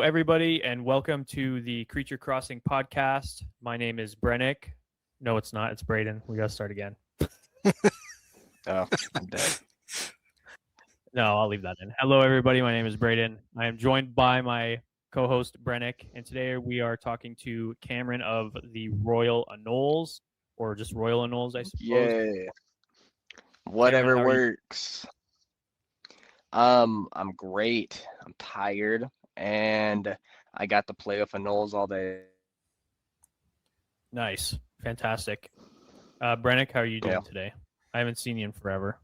everybody, and welcome to the Creature Crossing podcast. My name is Brennick. No, it's not. It's Brayden. We got to start again. Oh, I'm dead. No, I'll leave that in. Hello, everybody. My name is Brayden. I am joined by my co-host, Brennick, and today we are talking to Cameron of the Royal Anoles, or just Royal Anoles, I suppose. Yeah, Cameron, whatever how are you? works. I'm great. I'm tired, and I got to play with Anoles all day. Nice. Fantastic. Brennick, how are you Yeah, doing today? I haven't seen you in forever.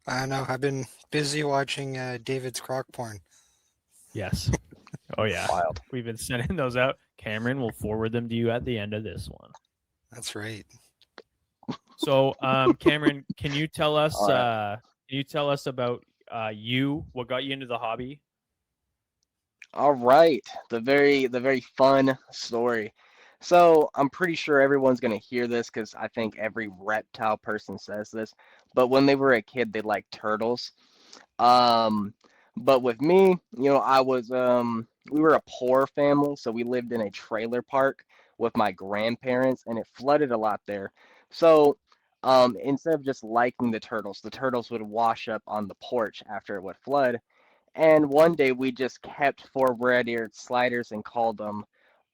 I know. I've been busy watching David's croc porn. Yes. Oh, yeah. wild. We've been sending those out. Cameron will forward them to you at the end of this one. That's right. So, Cameron, can you tell us All right. about you? What got you into the hobby? All right. The very fun story. So I'm pretty sure everyone's gonna hear this because I think every reptile person says this. But when they were a kid, they liked turtles. Um, but with me, I was we were a poor family, so we lived in a trailer park with my grandparents, and it flooded a lot there. So, instead of just liking the turtles would wash up on the porch after it would flood. And one day we just kept four red-eared sliders and called them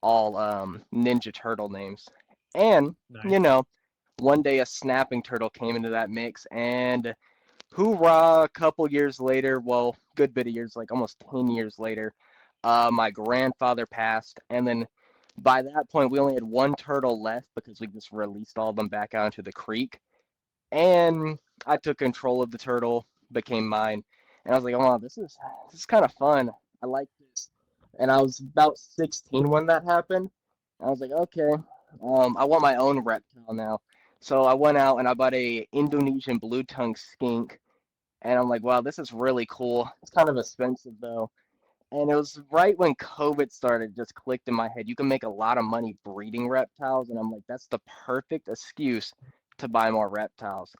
all Ninja Turtle names. And, Nice. you know, one day a snapping turtle came into that mix, and hoorah, a couple years later, well, good bit of years, like almost 10 years later, my grandfather passed. And then by that point, we only had one turtle left because we just released all of them back out into the creek. And I took control of the turtle, became mine. And I was like, oh, this is kind of fun. I like this. And I was about 16 when that happened. I was like, okay, I want my own reptile now. So I went out and I bought a Indonesian blue tongue skink, and I'm like, wow, this is really cool. It's kind of expensive though. And it was right when COVID started, just clicked in my head. You can make a lot of money breeding reptiles. And I'm like, that's the perfect excuse to buy more reptiles.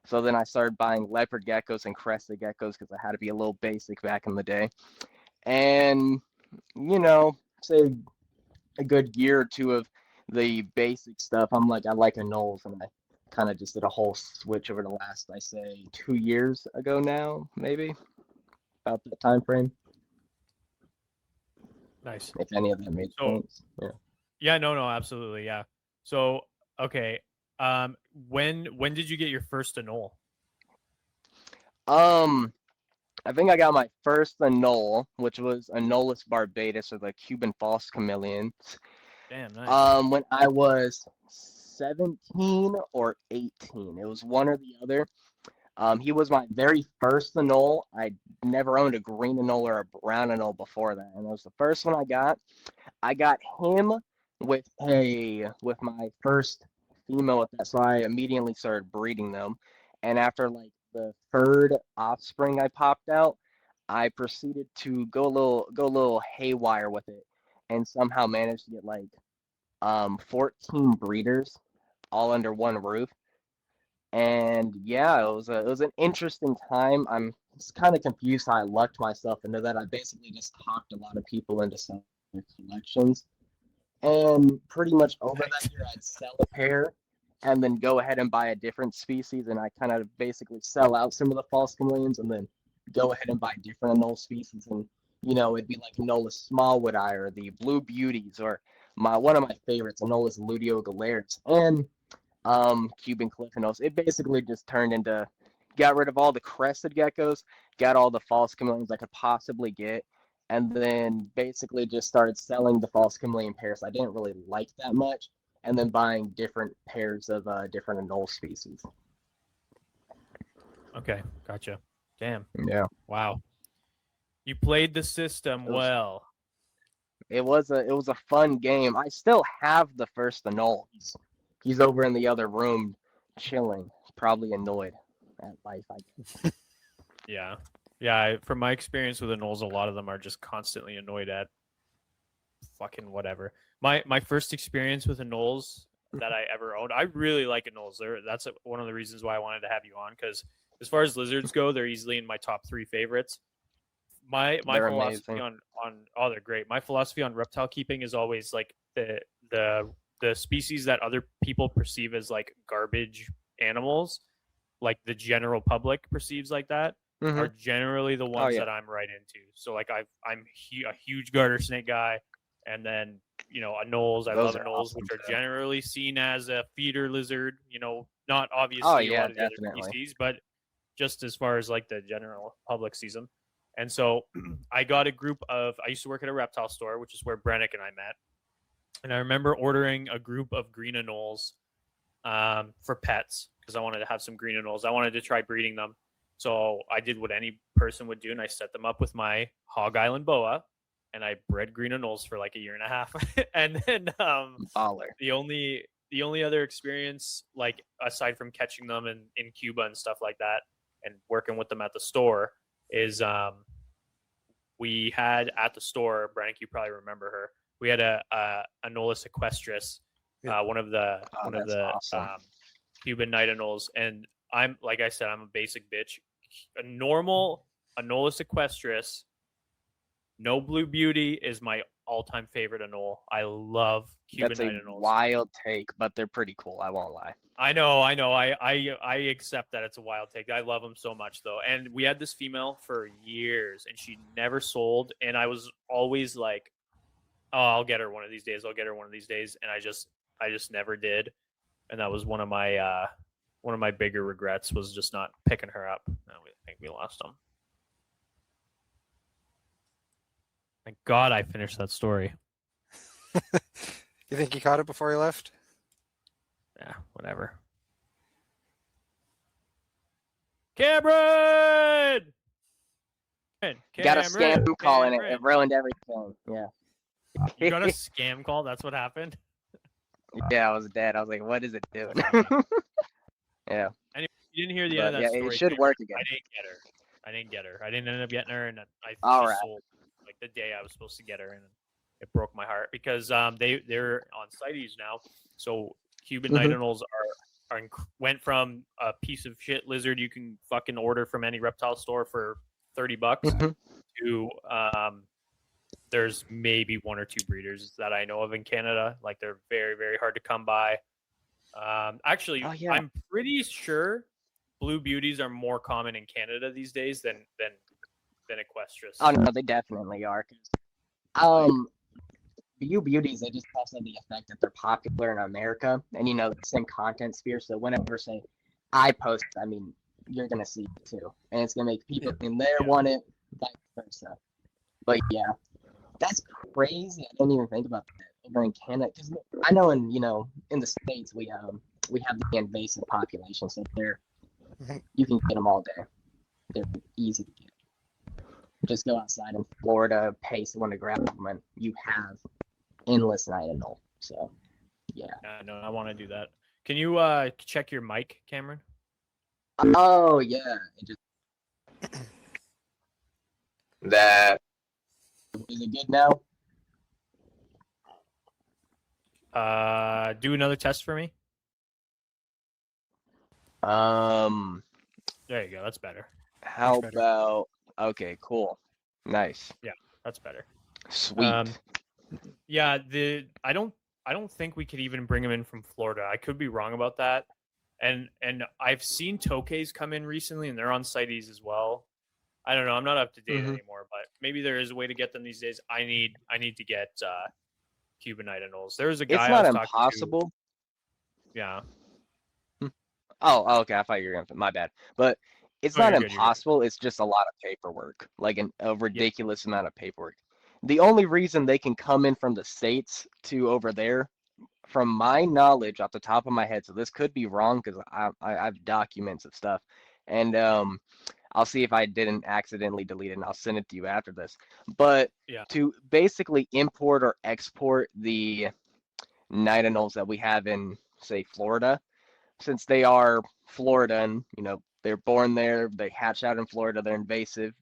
So then I started buying leopard geckos and crested geckos because I had to be a little basic back in the day. And, say a good year or two of the basic stuff, I'm like, I like Anoles. And I kind of just did a whole switch over the last, I say, 2 years ago now, maybe about that time frame, Nice. if any of that made So, sense. Yeah. yeah, no, absolutely, yeah. So, okay, when did you get your first anole? Um, I think I got my first Anole, which was Anolis barbatus, or the Cuban false chameleon, Damn, nice. when I was 17 or 18. It was one or the other. He was my very first Anole. I never owned a green Anole or a brown Anole before that, and it was the first one I got. I got him with my first female with that, so I immediately started breeding them. And after like the third offspring I popped out, I proceeded to go a little haywire with it, and somehow managed to get like 14 breeders all under one roof. And yeah, it was an interesting time. I'm just kind of confused how I lucked myself into that. I basically just talked a lot of people into some collections. And pretty much over Nice. that year, I'd sell a pair and then go ahead and buy a different species. And I kind of basically sell out some of the false chameleons and then go ahead and buy different Anole species. And, it'd be like Anolis smallwood eye or the blue beauties or one of my favorites, Anolis luteogalaris, and Cuban cliff Anoles. It basically just turned into got rid of all the crested geckos, got all the false chameleons I could possibly get, and then basically just started selling the false chameleon pairs I didn't really like that much, and then buying different pairs of different Anole species. Okay, gotcha. Damn, Yeah, wow. You played the system it was well. it was a fun game. I still have the first Anole. He's over in the other room, chilling, probably annoyed at life, I guess. Yeah, yeah. From my experience with anoles, a lot of them are just constantly annoyed at fucking whatever. My first experience with anoles that I ever owned, I really like anoles. That's one of the reasons why I wanted to have you on, because as far as lizards go, they're easily in my top three favorites. my They're philosophy amazing. on they're great. My philosophy on reptile keeping is always like the species that other people perceive as like garbage animals, like the general public perceives like that, Mm-hmm. are generally the Oh ones yeah. that I'm right into. So like I'm a huge garter snake guy, and then anoles. I love Those are anoles, which awesome are too. generally seen as a feeder lizard. Not Oh obviously a yeah, lot of the other definitely. species, but just as far as like the general public sees them. And so I got a group of. I used to work at a reptile store, which is where Brennick and I met. And I remember ordering a group of green anoles for pets because I wanted to have some green anoles. I wanted to try breeding them. So I did what any person would do, and I set them up with my Hog Island boa, and I bred green anoles for like a year and a half. And then Baller. the only other experience, like aside from catching them in Cuba and stuff like that, and working with them at the store, is we had at the store, Brannick, you probably remember her. We had a Anolis equestris, Yeah. one of the Oh, that's awesome. Cuban night anoles, and I'm like I said, I'm a basic bitch. A normal Anolis equestris, no blue beauty, is my all-time favorite anole. I love Cuban That's a night anoles. wild take, but they're pretty cool. I won't lie. I know. I accept that it's a wild take. I love them so much though. And we had this female for years, and she never sold. And I was always like, "Oh, I'll get her one of these days. I'll get her one of these days." And I just never did. And that was one of my bigger regrets, was just not picking her up. I think we lost them. Thank God I finished that story. You think you caught it before you left? Yeah, whatever. Cameron! Got a scam call in it. It Cameron! ruined everything. Yeah. You got a scam call? That's what happened? Yeah, I was dead. I was like, what is it doing? Yeah. Anyway, you didn't hear the end of But that yeah, story. it should Cameron. work again. I didn't get her. I didn't end up getting her, and All she right. sold like the day I was supposed to get her, and it broke my heart because they're on CITES now. So Cuban night anoles went from a piece of shit lizard you can fucking order from any reptile store for $30 to there's maybe one or two breeders that I know of in Canada. Like they're very, very hard to come by. Actually, Oh, yeah. I'm pretty sure blue beauties are more common in Canada these days than equestris. Oh no, they definitely are. Blue beauties, they just also have the effect that they're popular in America, and the same content sphere. So whenever say I post, I mean you're gonna see it too, and it's gonna make people in there want it, vice versa. But yeah, that's crazy. I didn't even think about that over in Canada, because I know in the States we have the invasive population, so you can get them all day. They're easy to get. Just go outside in Florida, pay someone to grab them, and you have endless night anole. So yeah. No, I want to do that. Can you check your mic, Cameron? Oh yeah. That is it good now? Do another test for me. There you go. That's better. How better. about okay, cool. Nice. Yeah, that's better. Sweet. Yeah, I don't think we could even bring him in from Florida. I could be wrong about that. And I've seen tokays come in recently, and they're on CITES as well. I don't know. I'm not up to date anymore, but maybe there is a way to get them these days. I need to get Cuban night anoles. There's a guy It's not I was talking impossible. to. Yeah. Oh, okay. I thought you were gonna. My bad. But it's not You're good. impossible. It's just a lot of paperwork, like a ridiculous amount of paperwork. The only reason they can come in from the States to over there, from my knowledge, off the top of my head, so this could be wrong because I have documents of stuff, and I'll see if I didn't accidentally delete it, and I'll send it to you after this. But to basically import or export the night anoles that we have in, say, Florida, since they are Floridan, they're born there, they hatch out in Florida, they're invasive.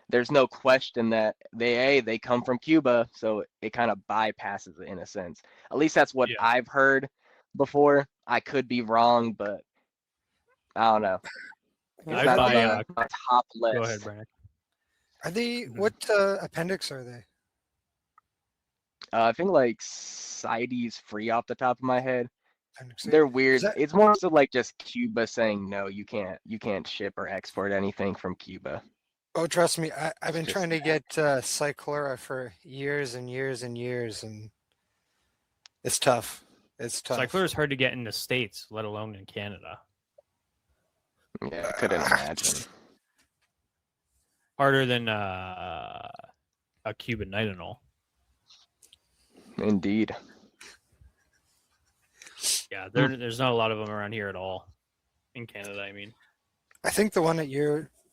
There's no question that they come from Cuba, so it kind of bypasses it in a sense. At least that's what I've heard before. I could be wrong, but I don't know. It's not on my top list. Go ahead, Brandon. Are they, Mhm. what appendix are they? I think like CITES free off the top of my head. Appendix A? They're 'Cause weird. that, It's more so like just Cuba saying no, you can't ship or export anything from Cuba. oh, trust me, I've It's been just trying to get Cyclura for years and years and years, and it's tough. It's Cycler tough. is hard to get in the States, let alone in Canada. yeah, I couldn't imagine. Harder than a Cuban nitinol. Indeed. Yeah, there's not a lot of them around here at all. In Canada, I mean. I think the one at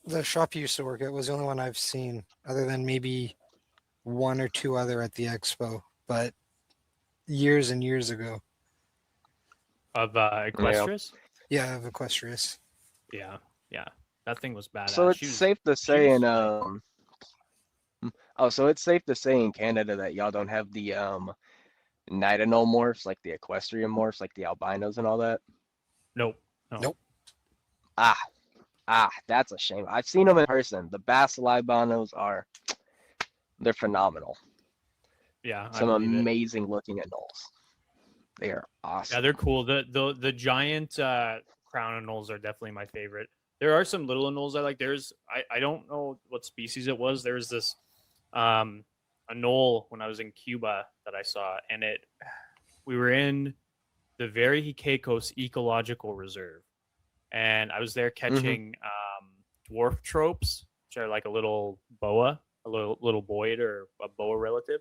the shop you used to work at was the only one I've seen, other than maybe one or two other at the expo, but years and years ago. Of Yeah. Equestris? Yeah, of Equestrius. Yeah, yeah. That thing was So badass. it's safe to She say was in like, so it's safe to say in Canada that y'all don't have the nitinol morphs, like the equestrian morphs, like the albinos and all that. nope, no. Nope. Ah, that's a shame. I've seen them in person. The Basel albinos they're phenomenal. Yeah, I Some believe it. amazing looking anoles. They are Yeah, awesome. they're cool. The giant crown anoles are definitely my favorite. There are some little anoles I like. I don't know what species it was. There was this anole when I was in Cuba that I saw, and we were in the very Caicos Ecological Reserve, and I was there Mm-hmm. catching dwarf tropes, which are like a little boa, a little boyd or a boa relative.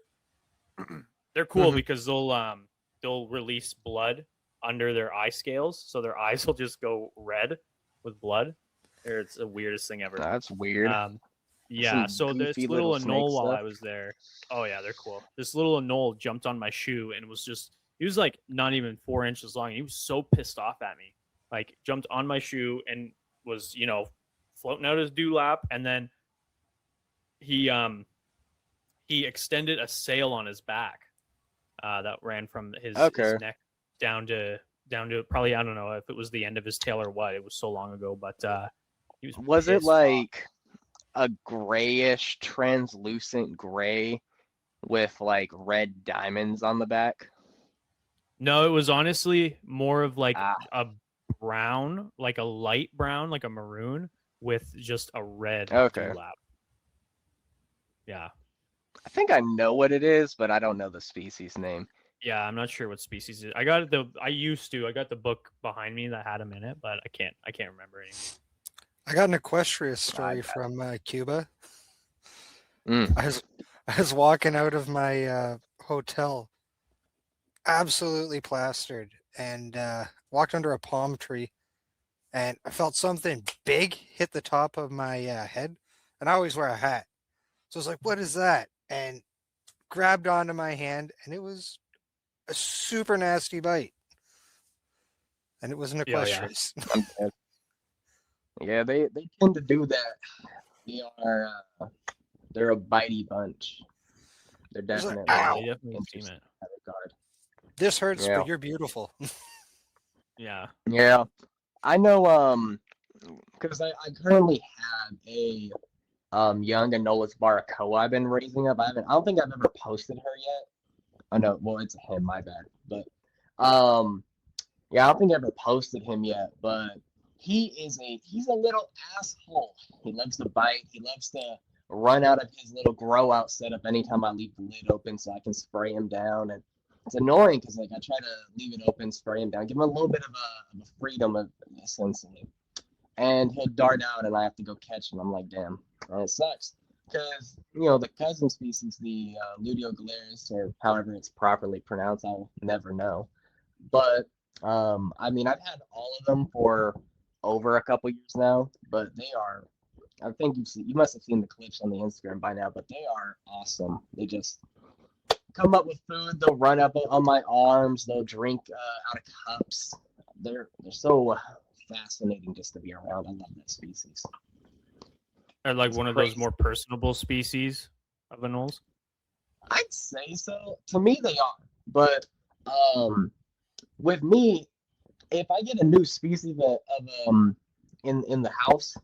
They're cool Mm-hmm. because they'll release blood under their eye scales, so their eyes will just go red with blood. It's the weirdest thing ever. That's weird. Um, yeah, Some so this goofy little little snake anole while stuff. I was there, oh yeah, they're cool. This little anole jumped on my shoe and was just he was like not even 4 inches long. He was so pissed off at me, like jumped on my shoe and was floating out his dewlap, and then he um he extended a sail on his back that ran from his Okay. neck down to probably, I don't know if it was the end of his tail or what. It was so long ago, but he was Was it pissed off. like a grayish, translucent gray with like red diamonds on the back? No, it was honestly more of like Ah, a brown, like a light brown, like a maroon with just a red okay. dewlap. Yeah. I think I know what it is, but I don't know the species name. Yeah, I'm not sure what species it is. I got the book behind me that had him in it, but I can't remember anymore. I got an Equestrius I story bet. from Cuba. Mm. I was walking out of my hotel, absolutely plastered, and walked under a palm tree, and I felt something big hit the top of my head, and I always wear a hat, so I was like, "What is that?" And grabbed onto my hand, and it was a super nasty bite, and it was an Yeah, yeah. Equestrius. I'm dead. Yeah, they tend to do that. They are they're a bitey bunch. They're I was like, definitely Yeah, "Ow! they definitely seem interesting it. in that regard. This hurts, Yeah. but you're beautiful." Yeah. Yeah. I know because I currently have a young Anolis Baracoa I've been raising up. I don't think I've ever posted her yet. Oh no, well it's him, my bad. But yeah, I don't think I ever posted him yet, but he's a little asshole. He loves to bite. He loves to run out of his little grow out setup anytime I leave the lid open so I can spray him down. And it's annoying because like I try to leave it open, spray him down, give him a little bit of a freedom of essentially. And he'll dart out and I have to go catch him. I'm like, damn, and it sucks. Because, the cousin species, the Luteogaleris, or however it's properly pronounced, I'll never know. But I mean, I've had all of them for over a couple years now, but they are. I think you must have seen the clips on the Instagram by now, but they are awesome. They just come up with food. They'll run up on my arms. They'll drink out of cups. They're so fascinating just to be around. I love that species. Or like It's one of those crazy. more personable species of anoles. I'd say so. To me, they are. But with me, if I get a new species of in the house,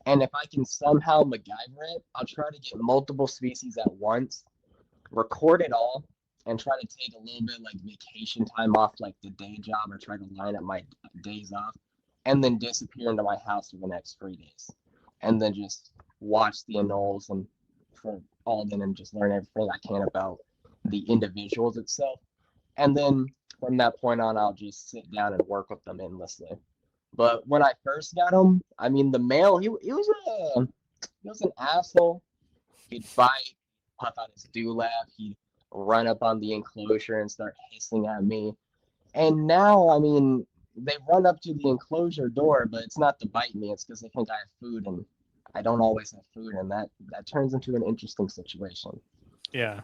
And if I can somehow MacGyver it, I'll try to get multiple species at once, record it all, and try to take a little bit like vacation time off, like the day job, or try to line up my days off, and then disappear into my house for the next 3 days, and then just watch the anoles and for all then and just learn everything I can about the individuals itself. And then from that point on, I'll just sit down and work with them endlessly. But when I first got him, I mean, the male, he was an asshole. He'd bite, puff out his dewlap. He'd run up on the enclosure and start hissing at me. And now, I mean, they run up to the enclosure door, but it's not to bite me. It's because they think I have food, and I don't always have food, and that turns into an interesting situation. Yeah.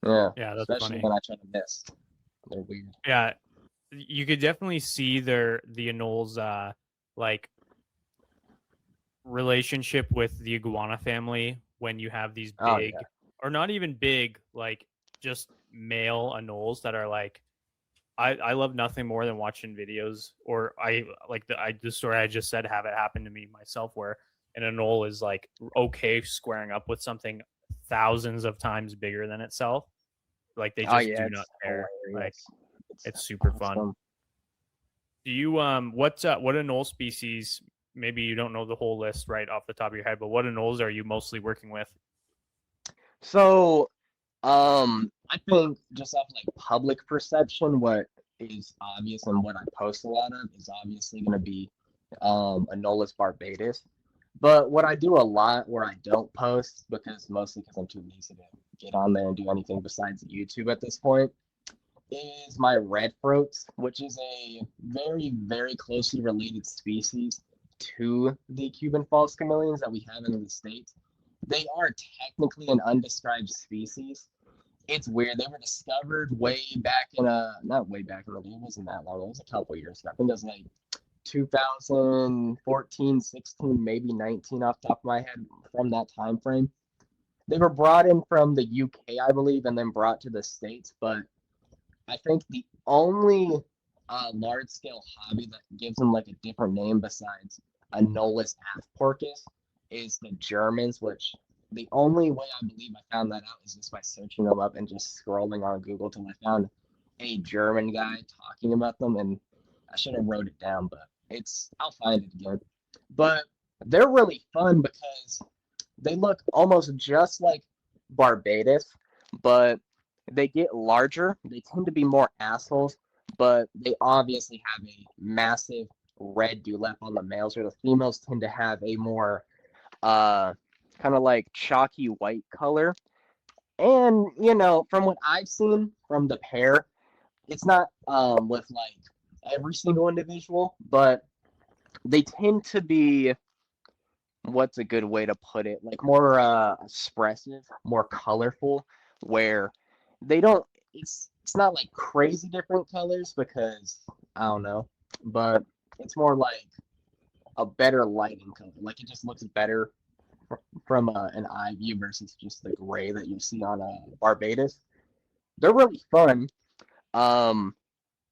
Yeah, Yeah, that's especially funny. when I try to miss. They're weird. Yeah, you could definitely see the Anoles like relationship with the iguana family when you have these Oh big, yeah. or not even big, like just male Anoles that are like, I love nothing more than watching videos, or I like the story I just said have it happen to me myself, where an Anole is like okay squaring up with something thousands of times bigger than itself. Like they Oh just yeah, do it's not care. Like hilarious. it's super fun. Awesome. Do you what Anole species? Maybe you don't know the whole list right off the top of your head, but what Anoles are you mostly working with? So, I think just off like public perception, what is obvious and what I post a lot of is obviously going to be Anolis barbatus. But what I do a lot where I don't post, because mostly because I'm too lazy to get on there and do anything besides YouTube at this point, is my red throats, which is a very, very closely related species to the Cuban false chameleons that we have in the States. They are technically an undescribed species. It's weird. They were discovered way back in not way back in the day. It wasn't that long. It was a couple years ago. I think it was like 2014, 16, maybe 19 off the top of my head from that time frame. They were brought in from the UK, I believe, and then brought to the States. But I think the only large scale hobby that gives them like a different name besides Anolis aphporcus is the Germans, which the only way I believe I found that out is just by searching them up and just scrolling on Google till I found a German guy talking about them, and I should have wrote it down, but I'll find it again. But they're really fun because they look almost just like Barbados, but they get larger. They tend to be more assholes, but they obviously have a massive red dewlap on the males, or the females tend to have a more kind of like chalky white color. And from what I've seen from the pair, it's not with like every single individual, but they tend to be, what's a good way to put it, like more expressive, more colorful, where they don't it's not like crazy different colors, because I don't know, but it's more like a better lighting color, like it just looks better from an eye view versus just the gray that you see on Barbados. They're really fun. um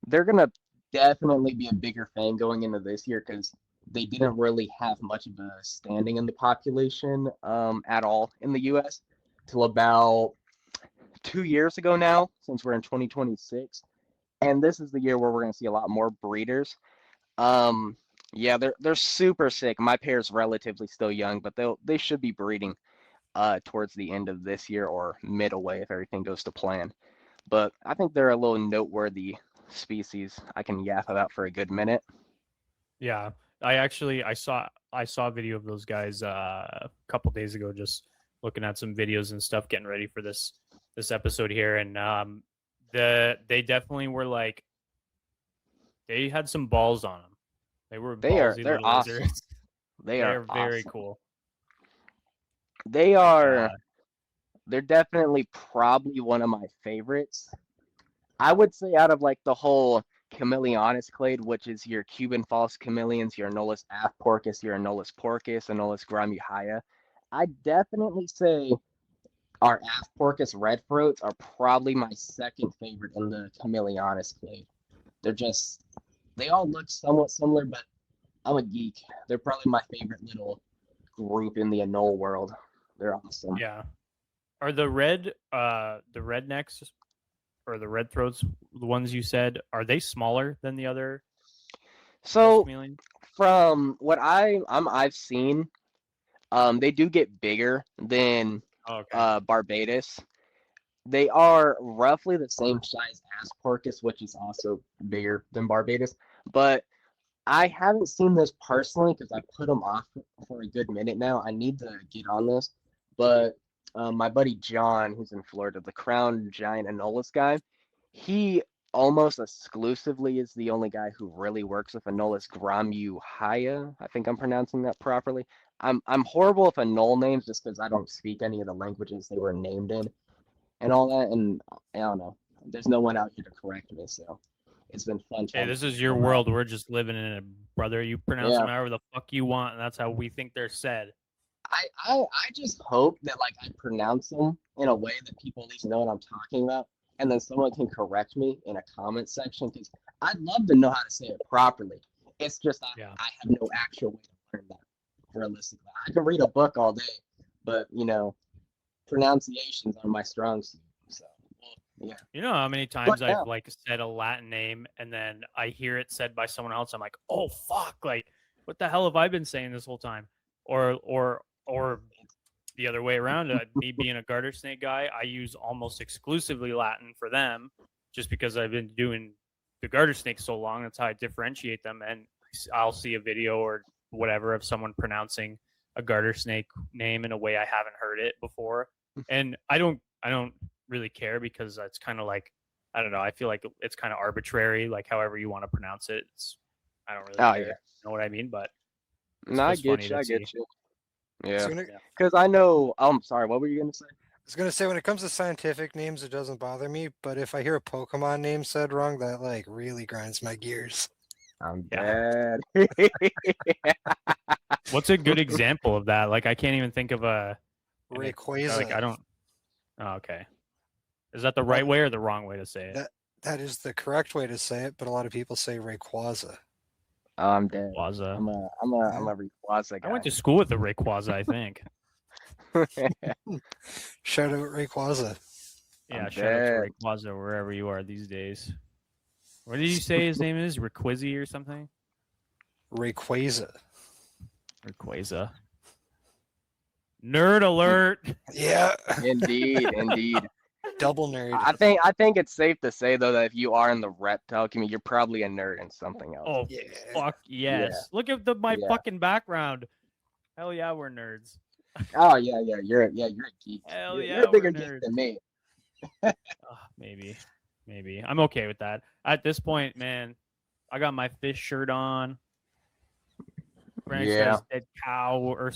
they're gonna definitely be a bigger fan going into this year, because they didn't really have much of a standing in the population at all in the U.S. till about 2 years ago now, since we're in 2026, and this is the year where we're gonna see a lot more breeders. Um, yeah, they're super sick. My pair's relatively still young, but they should be breeding towards the end of this year or mid away if everything goes to plan. But I think they're a little noteworthy species I can yap about for a good minute. Yeah, I saw a video of those guys a couple days ago, just looking at some videos and stuff, getting ready for this episode here, and they definitely were like they had some balls on them. They were ballsy They're little awesome. lizards. They They are are very awesome. cool. They Like are they're definitely probably one of my favorites. I would say out of like the whole Chameleonis clade, which is your Cuban false chameleons, your Anolis aphporcus, your Anolis porcus, Anolis gramuhia, I definitely say our aphporcus red throats are probably my second favorite in the Chameleonis clade. They all look somewhat similar, but I'm a geek. They're probably my favorite little group in the Anole world. They're awesome. Yeah. Are the rednecks or the red throats, the ones you said, are they smaller than the other So muskmelon? from what I've seen, they do get bigger than Oh, okay. Barbados. They are roughly the same size as Porcus, which is also bigger than Barbados. But I haven't seen this personally because I put them off for a good minute now. I need to get on this. But my buddy John, who's in Florida, the crown giant Anolis guy, he almost exclusively is the only guy who really works with Anolis gramuhaya. I think I'm pronouncing that properly. I'm horrible with Anole names just because I don't speak any of the languages they were named in and all that. And I don't know. There's no one out here to correct me, so it's been fun Hey, trying to this is figure your them out. world. We're just living in it, brother. You pronounce Yeah. them however the fuck you want, and that's how we think they're said. I just hope that like I pronounce them in a way that people at least know what I'm talking about, and then someone can correct me in a comment section because I'd love to know how to say it properly. It's just Yeah. I have no actual way to learn that realistically. I can read a book all day, but pronunciations are my strong suit. So yeah. You know how many But times yeah, I've like said a Latin name and then I hear it said by someone else. I'm like, oh fuck, like what the hell have I been saying this whole time? Or the other way around. Me being a garter snake guy, I use almost exclusively Latin for them, just because I've been doing the garter snake so long. That's how I differentiate them. And I'll see a video or whatever of someone pronouncing a garter snake name in a way I haven't heard it before, and I don't really care because it's kind of like I don't know. I feel like it's kind of arbitrary, like however you want to pronounce it. I don't really oh care. yeah. You know what I mean? But it's No, I just funny get you. to I see. get you. So Yeah, when Yeah. because I know. I'm sorry. What were you gonna say? I was gonna say when it comes to scientific names, it doesn't bother me, but if I hear a Pokemon name said wrong, that like really grinds my gears. I'm Yeah. dead. What's a good example of that? Like I can't even think of like Rayquaza. I don't. Oh, okay. Is that the But right way or the wrong way to say it? that is the correct way to say it, but a lot of people say Rayquaza. I'm dead. Rayquaza. I'm a Rayquaza I went guy. to school with the Rayquaza, I think. Shout out Rayquaza. Yeah, I'm shout out to dead. Rayquaza wherever you are these days. What did you say his name is? Rayquaza or something? Rayquaza. Rayquaza. Nerd alert. Yeah. Indeed, indeed. Double nerd. I think it's safe to say though that if you are in the reptile community, you're probably a nerd in something else. Oh Yeah. fuck yes. Look at my Yeah. fucking background. Hell yeah, we're nerds. Oh yeah. You're a geek. Hell You're yeah, a bigger we're geek nerds. than me. Maybe. I'm okay with that. At this point, man, I got my fish shirt on. Brandon Yeah. has dead cow or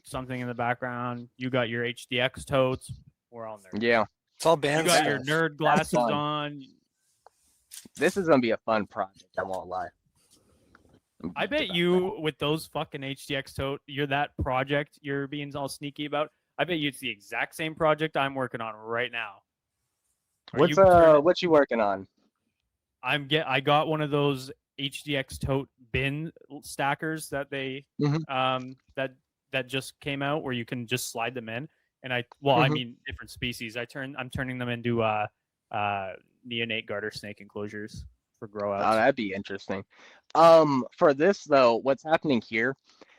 something in the background. You got your HDX totes. We're all nerds. Yeah. It's all You band got stuff. your nerd glasses fun. on. This is gonna be a fun project. I won't lie. I bet you with those fucking HDX tote, you're that project you're being all sneaky about. I bet you it's the exact same project I'm working on right now. What you working on? I got one of those HDX tote bin stackers that they Mhm. that just came out where you can just slide them in. And I Mhm. mean different species. I'm turning them into neonate garter snake enclosures for grow Oh, outs. that'd be interesting. For this though, what's happening here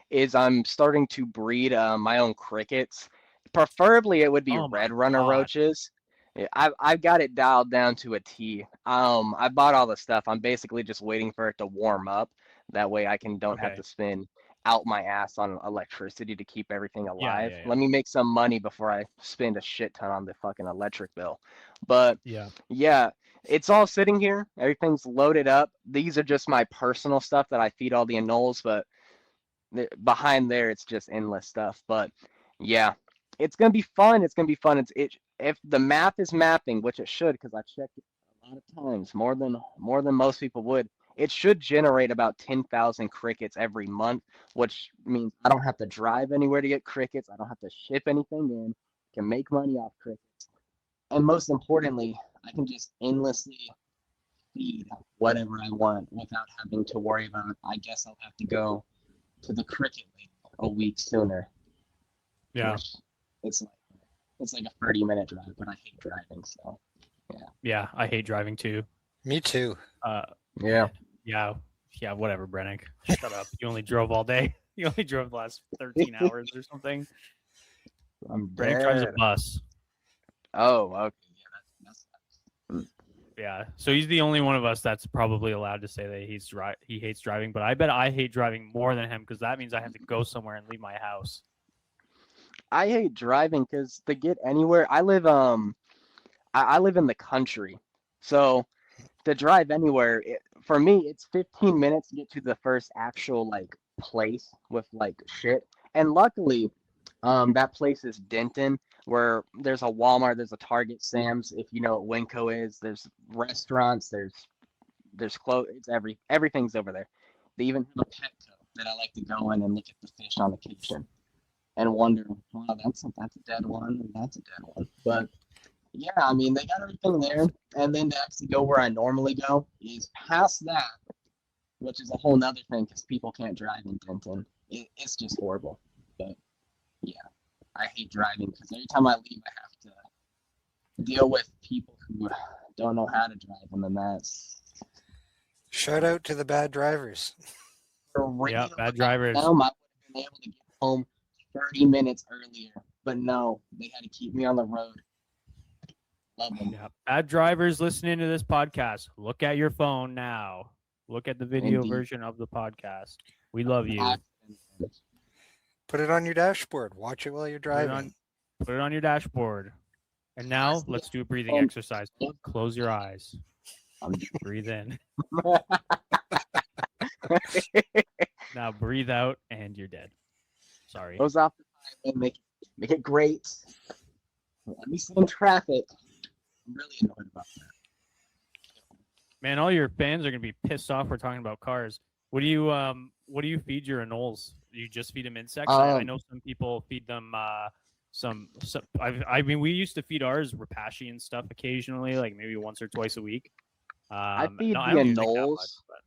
is I'm starting to breed my own crickets. Preferably, it would be Oh my red runner god. roaches. Yeah, I've got it dialed down to a T. I bought all the stuff. I'm basically just waiting for it to warm up. That way, I don't have Okay. to spin out my ass on electricity to keep everything alive. Yeah. Let me make some money before I spend a shit ton on the fucking electric bill. But Yeah. yeah, it's all sitting here. Everything's loaded up. These are just my personal stuff that I feed all the anoles, but behind there it's just endless stuff. But yeah, it's gonna be fun. It's gonna be fun. If the math is mapping, which it should, because I checked it a lot of times, more than most people would. It should generate about 10,000 crickets every month, which means I don't have to drive anywhere to get crickets. I don't have to ship anything in. Can make money off crickets, and most importantly, I can just endlessly feed whatever I want without having to worry about. I guess I'll have to go to the cricket lake a week sooner. Yeah. which it's like a 30-minute drive, but I hate driving, so Yeah. I hate driving too. Me too. Uh, yeah. yeah. Yeah. Whatever, Brennick. Shut up. You only drove all day. You only drove the last 13 hours or something. I'm Brennick drives a dead. bus. Oh, okay. Yeah, that's Yeah. So he's the only one of us that's probably allowed to say that he hates driving. But I bet I hate driving more than him because that means I have to go somewhere and leave my house. I hate driving because to get anywhere, I live in the country, so to drive anywhere, for me, it's 15 minutes to get to the first actual like place with like shit. And luckily, that place is Denton, where there's a Walmart, there's a Target, Sam's, if you know what Winco is. There's restaurants, there's clothes, everything's over there. They even have a Petco that I like to go in and look at the fish on occasion and wonder, wow, that's a dead one, and that's a dead one. But yeah, I mean, they got everything there. And then to actually go where I normally go is past that, which is a whole nother thing because people can't drive in Denton. It's just horrible. But yeah, I hate driving because every time I leave, I have to deal with people who don't know how to drive, and then that's Shout out to the bad drivers. for real. Yeah, bad Without drivers. them, I would have been able to get home 30 minutes earlier. But no, they had to keep me on the road. Love them. Yeah, bad drivers listening to this podcast. Look at your phone now. Look at the video Indeed. version of the podcast. We love you. Accidents. Put it on your dashboard. Watch it while you're driving. Put it on your dashboard. And now let's do a breathing exercise. Close your eyes. Breathe in. Now breathe out, and you're dead. Sorry. Goes off the highway, make it great. Let me sit in traffic. I'm really annoyed about that. Man, all your fans are gonna be pissed off. We're talking about cars. What do you feed your anoles? Do you just feed them insects? I know some people feed them some. I mean, we used to feed ours Repashy and stuff occasionally, like maybe once or twice a week. I feed no, the I don't even think that Anoles. much, but-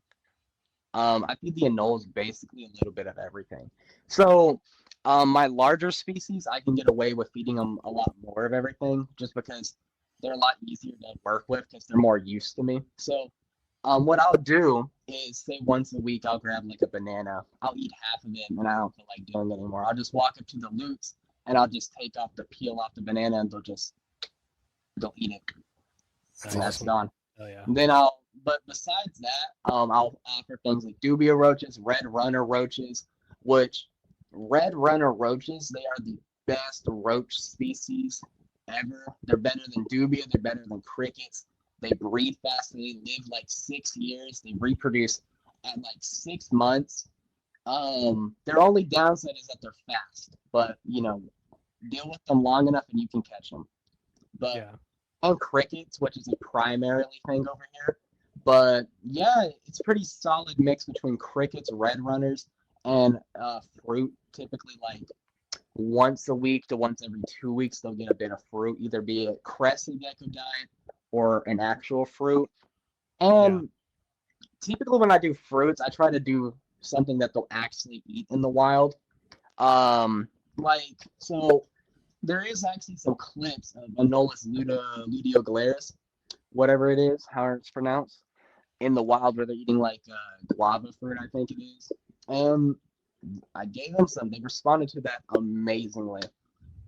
I feed the Anoles basically a little bit of everything. So, my larger species, I can get away with feeding them a lot more of everything, just because they're a lot easier to work with because they're more used to me. So, what I'll do is say once a week I'll grab like a banana. I'll eat half of it, and I don't feel like doing it anymore. I'll just walk up to the loots and I'll just take off the peel off the banana, and they'll eat it, That's and that's awesome. gone. Oh yeah. And then but besides that, I'll offer things like dubia roaches, red runner roaches, which red runner roaches, they are the best roach species ever. They're better than dubia, they're better than crickets. They breed fast, they live like 6 years, they reproduce at like 6 months. Their only downside is that they're fast, but deal with them long enough and you can catch them. But Yeah. and crickets, which is a primarily thing over here. But yeah, it's a pretty solid mix between crickets, red runners, and fruit. Typically, like once a week to once every 2 weeks, they'll get a bit of fruit, either be a crescent gecko diet or an actual fruit. And typically, when I do fruits, I try to do something that they'll actually eat in the wild. So there is actually some clips of Anolis luteoglaris, whatever it is, how it's pronounced, in the wild where they're eating like guava fruit, I think it is. And I gave them some. They responded to that amazingly.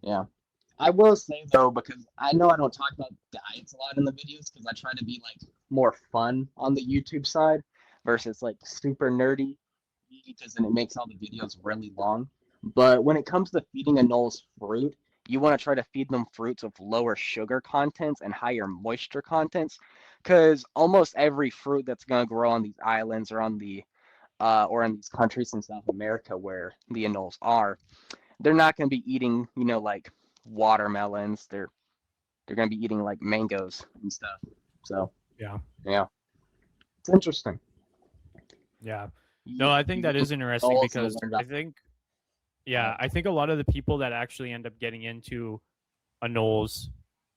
Yeah. I will say though, because I know I don't talk about diets a lot in the videos because I try to be like more fun on the YouTube side versus like super nerdy because then it makes all the videos really long. But when it comes to feeding Anoles fruit, you want to try to feed them fruits with lower sugar contents and higher moisture contents, because almost every fruit that's going to grow on these islands or or in these countries in South America where the anoles are, they're not going to be eating, like watermelons. They're going to be eating like mangoes and stuff. So Yeah. It's interesting. Yeah. No, I think that is interesting because I think a lot of the people that actually end up getting into anoles,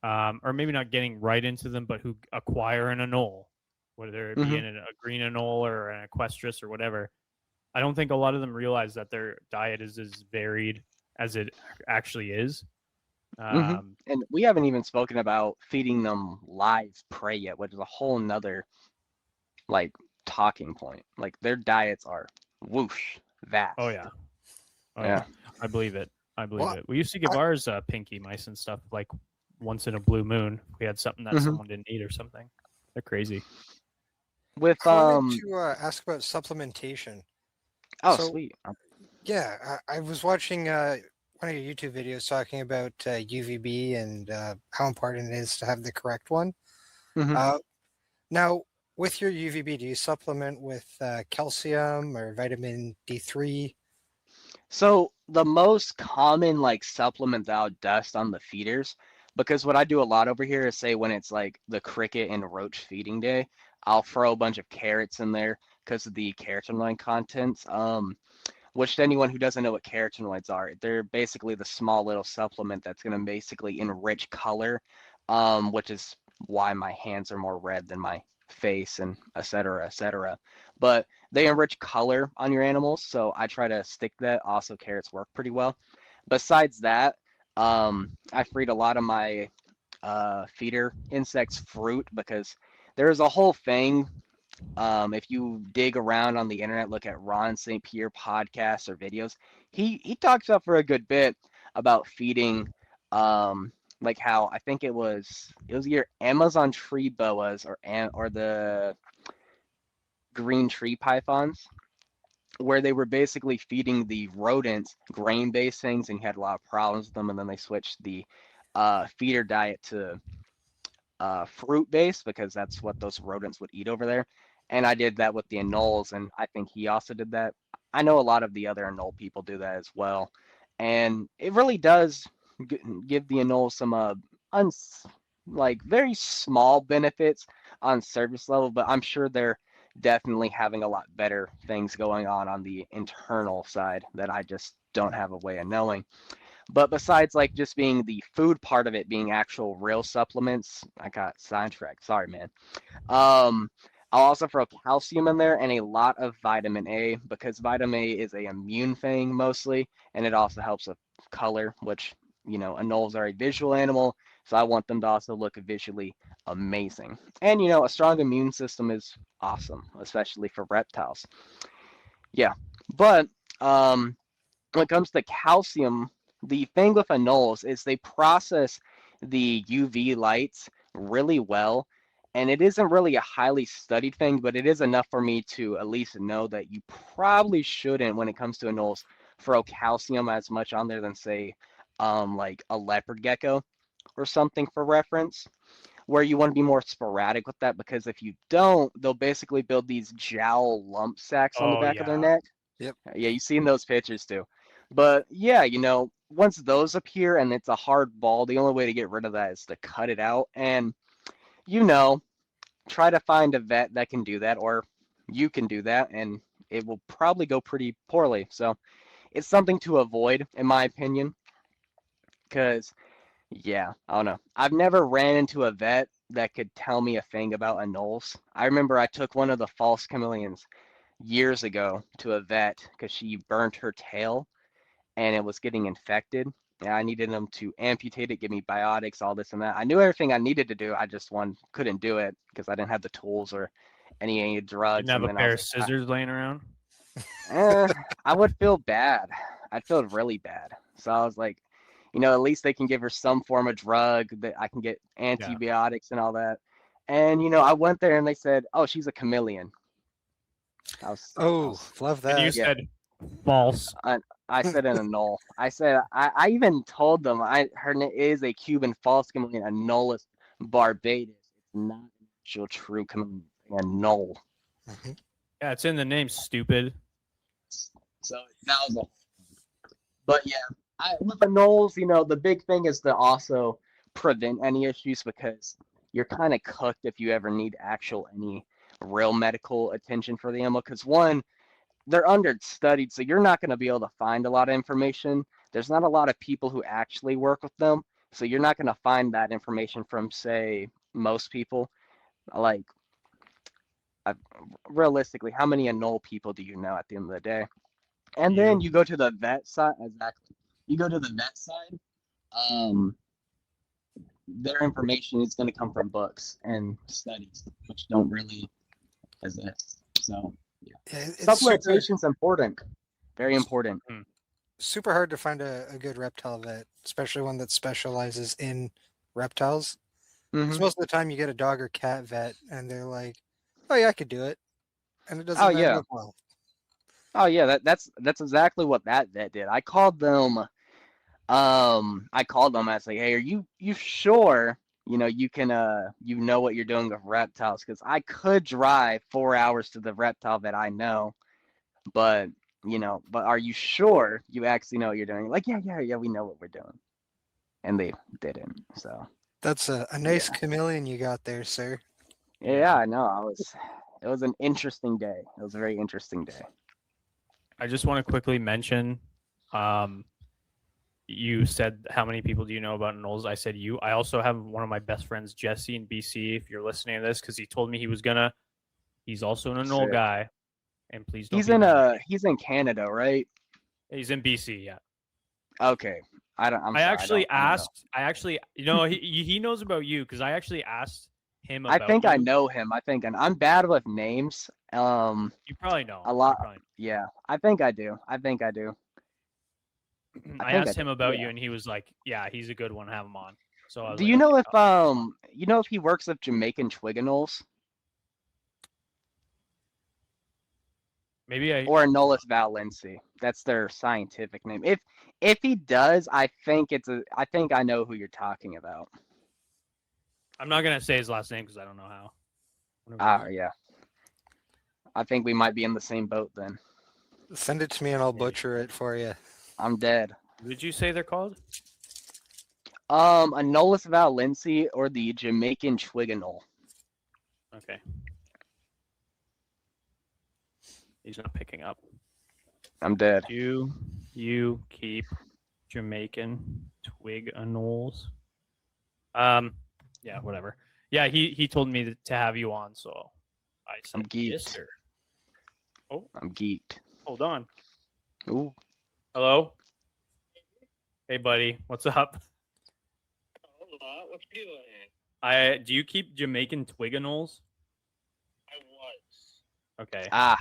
or maybe not getting right into them, but who acquire an anole, whether it be in a green anole or an equestris or whatever, I don't think a lot of them realize that their diet is as varied as it actually is. hmm Um, And we haven't even spoken about feeding them live prey yet, which is a whole nother like talking point. Like their diets are whoosh oh vast. yeah, oh yeah, Yeah. I believe it. I believe Well, it. We used to give I, ours pinky mice and stuff like once in a blue moon. We had something that hmm someone didn't eat or something. They're crazy. With I wanted to ask about supplementation. oh So sweet. yeah, I was watching one of your YouTube videos talking about UVB and how important it is to have the correct one. hmm Uh, now, with your UVB, do you supplement with calcium or vitamin D3? So the most common like supplement that I'll dust on the feeders, because what I do a lot over here is say when it's like the cricket and roach feeding day, I'll throw a bunch of carrots in there because of the carotenoid contents. Which to anyone who doesn't know what carotenoids are, they're basically the small little supplement that's going to basically enrich color, which is why my hands are more red than my face and et cetera, et cetera. But they enrich color on your animals, so I try to stick that. Also, carrots work pretty well. Besides that, I feed a lot of my feeder insects fruit because there's a whole thing if you dig around on the internet, look at Ron St. Pierre podcasts or videos, he talks up for a good bit about feeding, like how I think it was either Amazon tree boas or the green tree pythons, where they were basically feeding the rodents grain-based things, and he had a lot of problems with them, and then they switched the feeder diet to fruit based because that's what those rodents would eat over there. And I did that with the anoles, and I think he also did that. I know a lot of the other anole people do that as well, and it really does give the anoles some uns like very small benefits on surface level, but I'm sure they're definitely having a lot better things going on the internal side that I just don't have a way of knowing. But besides like just being the food part of it being actual real supplements, I got sidetracked. Sorry, man. Um, I'll also throw calcium in there and a lot of vitamin A because vitamin A is a immune thing mostly, and it also helps with color, which anoles are a visual animal, so I want them to also look visually amazing. And a strong immune system is awesome, especially for reptiles. Yeah, but um, when it comes to calcium, the thing with anoles is they process the UV lights really well. And it isn't really a highly studied thing, but it is enough for me to at least know that you probably shouldn't, when it comes to anoles, throw calcium as much on there than, say, like a leopard gecko or something for reference, where you want to be more sporadic with that because if you don't, they'll basically build these jowl lump sacks on the oh back of their yeah, neck. Yep. Yeah, you've seen those pictures too. But yeah, once those appear and it's a hard ball, the only way to get rid of that is to cut it out. And, you know, try to find a vet that can do that, or you can do that, and it will probably go pretty poorly. So it's something to avoid, in my opinion, because, yeah, I don't know. I've never ran into a vet that could tell me a thing about anoles. I remember I took one of the false chameleons years ago to a vet because she burnt her tail and it was getting infected. And I needed them to amputate it, give me biotics, all this and that. I knew everything I needed to do. I just couldn't do it because I didn't have the tools or any didn't drugs. have And a then I pair was of scissors laying around. I would feel bad. I'd feel really bad. So I was like, at least they can give her some form of drug that I can get Yeah, antibiotics and all that. And I went there and they said, "Oh, she's a chameleon." I Oh, was, love and you that. yeah. said false. I said an Anole. I even told them her name is a Cuban false chameleon, Anolis barbatus. It's not an actual true chameleon, it's an Anole. Mhm. Yeah, it's in the name. Stupid. So that was a. But yeah, with Anoles, the big thing is to also prevent any issues because you're kind of cooked if you ever need any real medical attention for the animal. Because one, they're understudied, so you're not going to be able to find a lot of information. There's not a lot of people who actually work with them, so you're not going to find that information from, say, most people. Like, uh, realistically, how many Anole people do you know at the end of the day? And then You. you go to the vet side, exactly. you go to the vet side, um, their information is going to come from books and studies, which don't really exist. So Yeah, it's supplementation is important, very important. super hard to find a good reptile vet, especially one that specializes in reptiles. Because Mhm. most of the time you get a dog or cat vet, and they're like, "Oh yeah, I could do it," and it Oh doesn't end yeah, up well. oh yeah. That's exactly what that vet did. I called them. I called them. I was like, "Hey, are you sure? You know, you can you know what you're doing with reptiles? Because I could drive 4 hours to the reptile vet I know, but but are you sure you actually know what you're doing?" Like, yeah, we know what we're doing, and they didn't. So That's a nice yeah, chameleon you got there, sir. yeah, I know. It was an interesting day. It was a very interesting day. I just want to quickly mention, um, you said how many people do you know about Anoles? I said you. I also have one of my best friends, Jesse in BC. If you're listening to this, because he told me he was gonna. He's also an Anole Sick. guy, and please don't be mad at me. He's in Canada, right? He's in BC. Yeah. Okay. I'm I sorry. actually I don't know. asked. I actually, he knows about you because I actually asked him I about think I you. know him. I think I'm bad with names. You probably know. A You lot. probably Yeah, I think I do. I think I do. know. I I think I asked do. him about you, Yeah. and he was like, "Yeah, he's a good one. Have him on." So I was Do like, you know "Okay, if he works with Jamaican Twiganoles maybe I." or Anolis valensi? That's their scientific name. If he does, I think I know who you're talking about. I'm not gonna say his last name because I don't know how. Ah, yeah. I think we might be in the same boat then. Send it to me and I'll Maybe. butcher it for you. I'm dead. What did you say they're called? Anolis valensi or the Jamaican Twiganole. Okay. He's not picking up. I'm dead. Do you keep Jamaican twig anoles? Yeah, whatever. Yeah, he told me to have you on, so I I'm said yes, geeked. sir. Oh, I'm geeked. hold on. Ooh. Hello. Hey, buddy. What's up? Hola, what you doing? Do you keep Jamaican twig anoles? I was. Okay. Ah,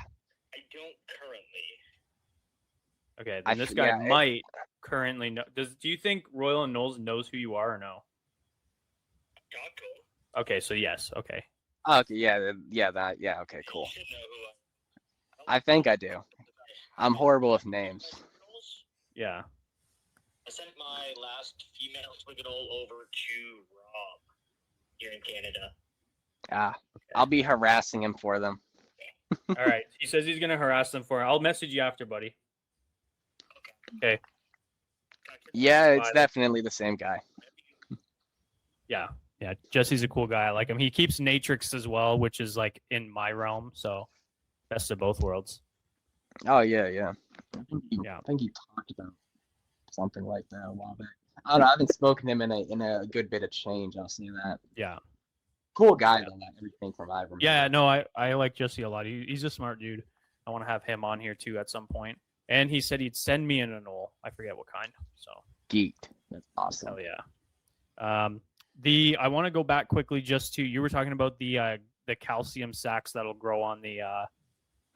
I don't currently. Okay. Then this guy yeah. might currently know. Do you think Royal Anoles knows who you are or no? Gakko. Okay, so yes. Okay. Okay, yeah, okay, You cool. should know who I think I do. I'm horrible with names. Yeah. I sent my last female Twiganole over to Rob here in Canada. Ah, Okay. I'll be harassing him for them. All right. He says he's gonna harass them for. I'll message you after, buddy. Okay. Yeah, it's Bye. definitely the same guy. Yeah. Yeah. Jesse's a cool guy. I like him. He keeps Natrix as well, which is like in my realm. So best of both worlds. Oh yeah. Yeah. I think he talked about something like that a while back. I don't know. I haven't spoken to him in a good bit of change. I'll say that. Yeah. Cool guy though. Like everything from I remember. Yeah. No, I like Jesse a lot. He's a smart dude. I want to have him on here too at some point. And he said he'd send me an Anole. I forget what kind. So Geeked. That's awesome. hell yeah. I want to go back quickly just to you were talking about the calcium sacs that'll grow on the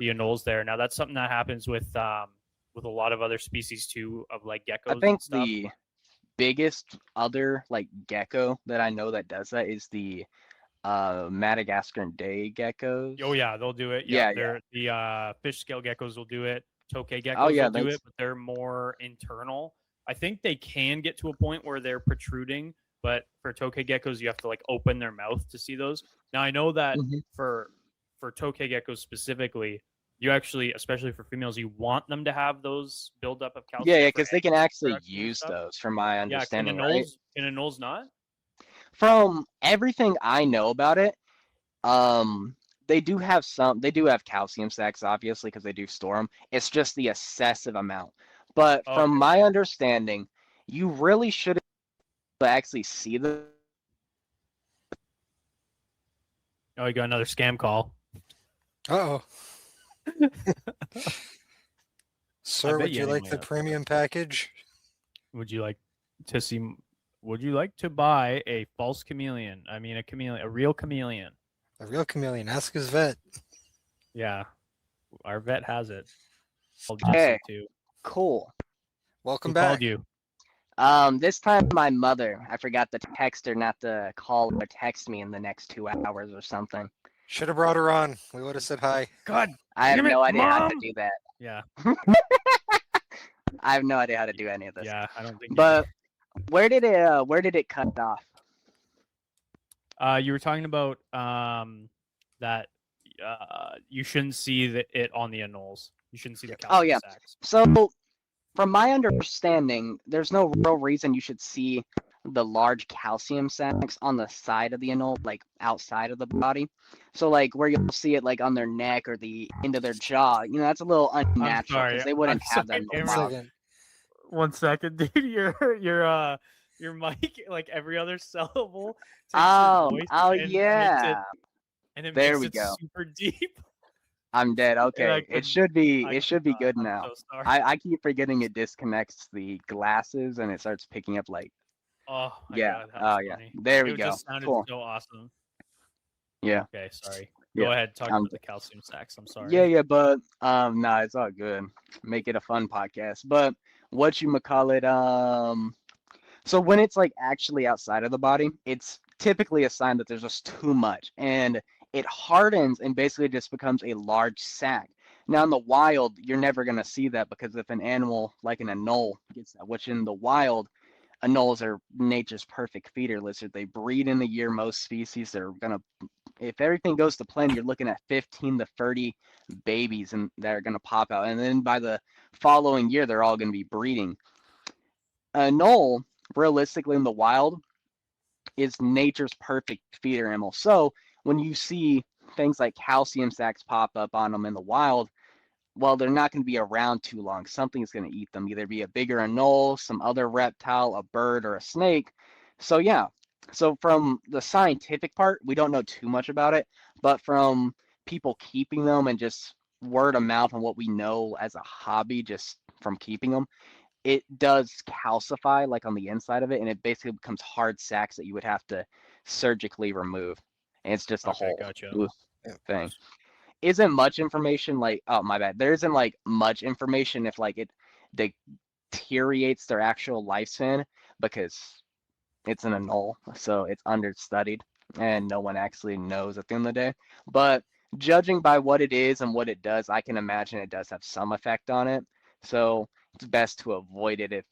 anoles there. Now that's something that happens with a lot of other species too, of like geckos I think and stuff. the biggest other like gecko that I know that does that is the Madagascar day geckos. Oh yeah, they'll do it. Yeah, They're the fish scale geckos will do it. Tokay geckos Oh, yeah, will do that's- it, but they're more internal. I think they can get to a point where they're protruding, but for tokay geckos, you have to like open their mouth to see those. Now I know that Mhm. for tokay geckos specifically, you actually, especially for females, you want them to have those buildup of calcium. Yeah, for because they can egg actually production and use stuff. those, from my Yeah, understanding, right? can anoles not? From everything I know about it, they do have calcium sacs, obviously, because they do store them. It's just the excessive amount. But Oh, from okay. my understanding, you really shouldn't actually see them. Oh, you got another scam call. Uh-oh. Sir, bet would you you like anyway, the that's premium package? Would you like to see? Would you like to buy a false chameleon? I mean, a real chameleon. A real chameleon. Ask his vet. Yeah, our vet has it. Called Okay. Jesse too. Cool. Welcome Who back. called you? This time my mother. I forgot to text her not to call or text me in the next 2 hours or something. Should have brought her on. We would have said hi. God, I have damn it, no idea how to Mom! do that. Yeah, I have no idea how to do any of this. yeah. I don't think. But where did it cut off? You were talking about that you shouldn't see it on the anoles. You shouldn't see the calcium Oh, yeah. sacs. So, from my understanding, there's no real reason you should see the large calcium sacs on the side of the anole, like outside of the body. So, like where you'll see it, like on their neck or the end of their jaw. That's a little unnatural sorry, because they wouldn't I'm have that sorry, in the One Cameron. wild. second. 1 second, dude. Your mic, like every other syllable. Takes your Oh, voice oh and yeah. it There makes we it go. super deep. I'm dead. And Okay, I it could, should be I it could should be not. good I'm now. so sorry. I keep forgetting it disconnects the glasses and it starts picking up like Oh my yeah. god, that Oh was yeah. funny. There we It go. just sounded Cool. so awesome. Yeah. Okay, sorry. Yeah. Go ahead, talk I'm about the calcium sacs. I'm sorry. Yeah, but nah, it's all good. Make it a fun podcast. But what you call it, so when it's like actually outside of the body, it's typically a sign that there's just too much and it hardens and basically just becomes a large sac. Now in the wild, you're never gonna see that because if an animal like an anole gets that, which in the wild, anoles are nature's perfect feeder lizard. They breed in a year. Most species, they're gonna, if everything goes to plan, you're looking at 15 to 30 babies and that are gonna pop out, and then by the following year, they're all gonna be breeding. A anole, realistically, in the wild, is nature's perfect feeder animal. So when you see things like calcium sacs pop up on them in the wild, well, they're not going to be around too long. Something's going to eat them, either be a bigger anole, some other reptile, a bird, or a snake. So yeah. So from the scientific part, we don't know too much about it, but from people keeping them and just word of mouth and what we know as a hobby, just from keeping them, it does calcify like on the inside of it, and it basically becomes hard sacs that you would have to surgically remove. And it's just a Okay, whole gotcha. thing. Isn't much information like, oh my bad, there isn't like much information if like it deteriorates their actual lifespan because it's an anole, so it's understudied and no one actually knows at the end of the day. But judging by what it is and what it does, I can imagine it does have some effect on it. So it's best to avoid it if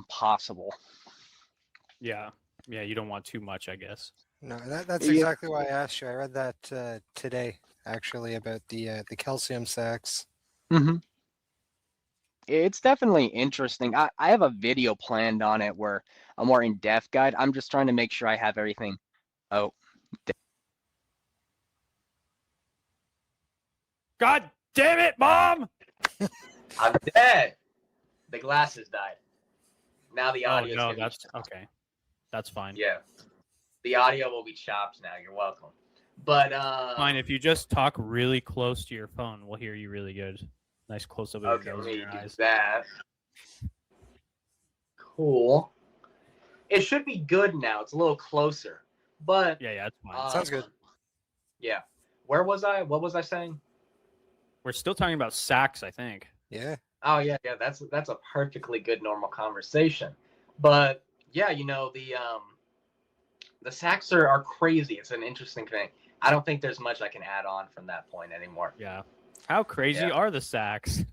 possible. Yeah, yeah. You don't want too much, I guess. No, that's Yeah. exactly why I asked you. I read that today, actually, about the calcium sacs. Mm-hmm. It's definitely interesting. I have a video planned on it where a more in-depth guide. I'm just trying to make sure I have everything. Oh, God damn it, Mom! I'm dead. The glasses died. Now the Oh audio is no, gonna that's be okay. That's fine. yeah. The audio will be chopped now. You're welcome. But Fine. If you just talk really close to your phone, we'll hear you really good. Nice close up of okay, your nose let and me your do eyes. that. Cool. It should be good now. It's a little closer. But Yeah, that's fine. Sounds good. Yeah. Where was I? What was I saying? We're still talking about sacs, I think. Yeah. Oh yeah. That's a perfectly good normal conversation. But yeah, the sacks are crazy. It's an interesting thing. I don't think there's much I can add on from that point anymore. Yeah. How crazy Yeah. are the sacs?